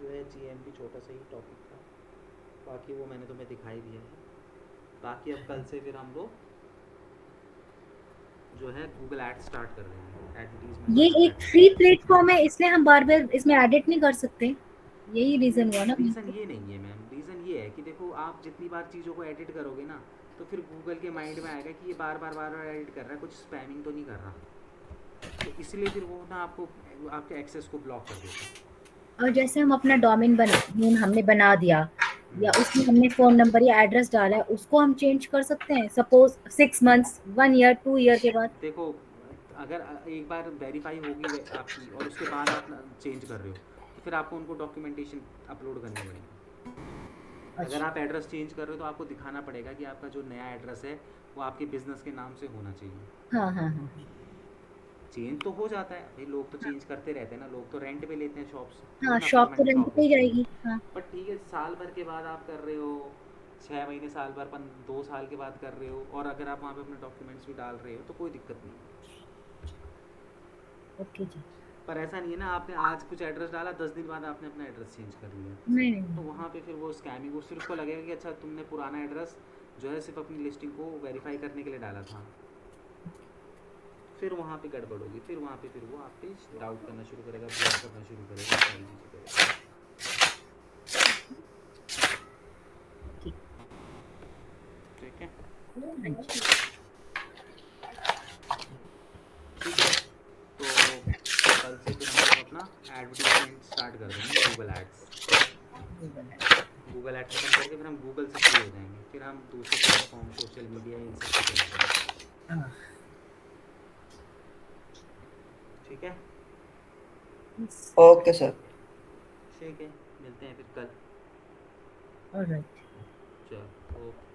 जो है GMP, छोटा सा ही टॉपिक था। बाकी वो मैंने तुम्हें दिखाई दिया है। बाकी अब कल से फिर हम लोग जो है गूगल एड स्टार्ट कर रहे हैं, एडवर्टीजमेंट ये वाला एक फ्री प्लेटफॉर्म। प्लेटफॉर्म है, इसलिए हम बार बार इसमें एडिट नहीं कर सकते, यही रीजन हुआ ना। रीज़न ये नहीं है मैम, रीज़न ये है कि देखो आप जितनी बार चीज़ों को एडिट करोगे ना, तो फिर गूगल के माइंड में आएगा कि ये बार बार एडिट कर रहा है, कुछ स्पैमिंग तो नहीं कर रहा, तो इसलिए फिर वो ना आपको आपके एक्सेस को ब्लॉक कर देता है। और जैसे हम अपना डोमेन नेम हमने बना दिया, या उसमें हमने फोन नंबर या एड्रेस डाला है, उसको हम चेंज कर सकते हैं सपोज 6 मंथ्स, 1 ईयर, 2 ईयर के बाद। देखो, अगर एक बार वेरीफाई होगी आपकी और उसके बाद आप चेंज कर रहे हो, तो फिर आपको उनको डॉक्यूमेंटेशन अपलोड करनी पड़ेगी। अगर आप एड्रेस चेंज कर रहे हो तो आपको दिखाना पड़ेगा कि आपका जो नया एड्रेस है वो आपके बिजनेस के नाम से होना चाहिए। हाँ हाँ हाँ चेंज तो हो जाता है भाई, लोग तो चेंज करते रहते हैं ना, लोग तो रेंट पे लेते हैं शॉप्स, हाँ, थोड़ी ना शॉप तो परमानेंट रेंट शॉप पे ही होती है। जाएगी। हाँ बट ठीक है, साल भर के बाद आप कर रहे हो, 6 महीने, साल भर, 2 साल के बाद कर रहे हो, और अगर आप वहाँ पे अपने डॉक्यूमेंट्स भी डाल रहे हो तो कोई दिक्कत नहीं है। ओके जी। पर ऐसा नहीं है ना आपने आज कुछ एड्रेस डाला, 10 दिन बाद आपने अपना एड्रेस चेंज कर लिया, नहीं तो नहीं। वहाँ पे फिर वो स्कैमिंग, वो सिर्फ उसको लगेगा कि अच्छा तुमने पुराना एड्रेस जो है सिर्फ अपनी लिस्टिंग को वेरीफाई करने के लिए डाला था, फिर वहाँ पे गड़बड़ होगी, फिर वहाँ पे फिर वो आप पे डाउट करना शुरू करेगा, ब्लॉक करना शुरू करेगा, सारी चीज़ें करेगा। ठीक। ठीक है, हाँ जी। ठीक है, तो कल से फिर हम लोग अपना एडवर्टीजमेंट स्टार्ट कर देंगे, गूगल एड खत्म करके फिर हम गूगल से फ्री हो जाएंगे, फिर हम दूसरे प्लेटफॉर्म, सोशल मीडिया, इन सब पे चलेंगे। हाँ। ठीक है, Okay, sir. ठीक है, मिलते हैं फिर कल। ऑलराइट। चलो, ओके।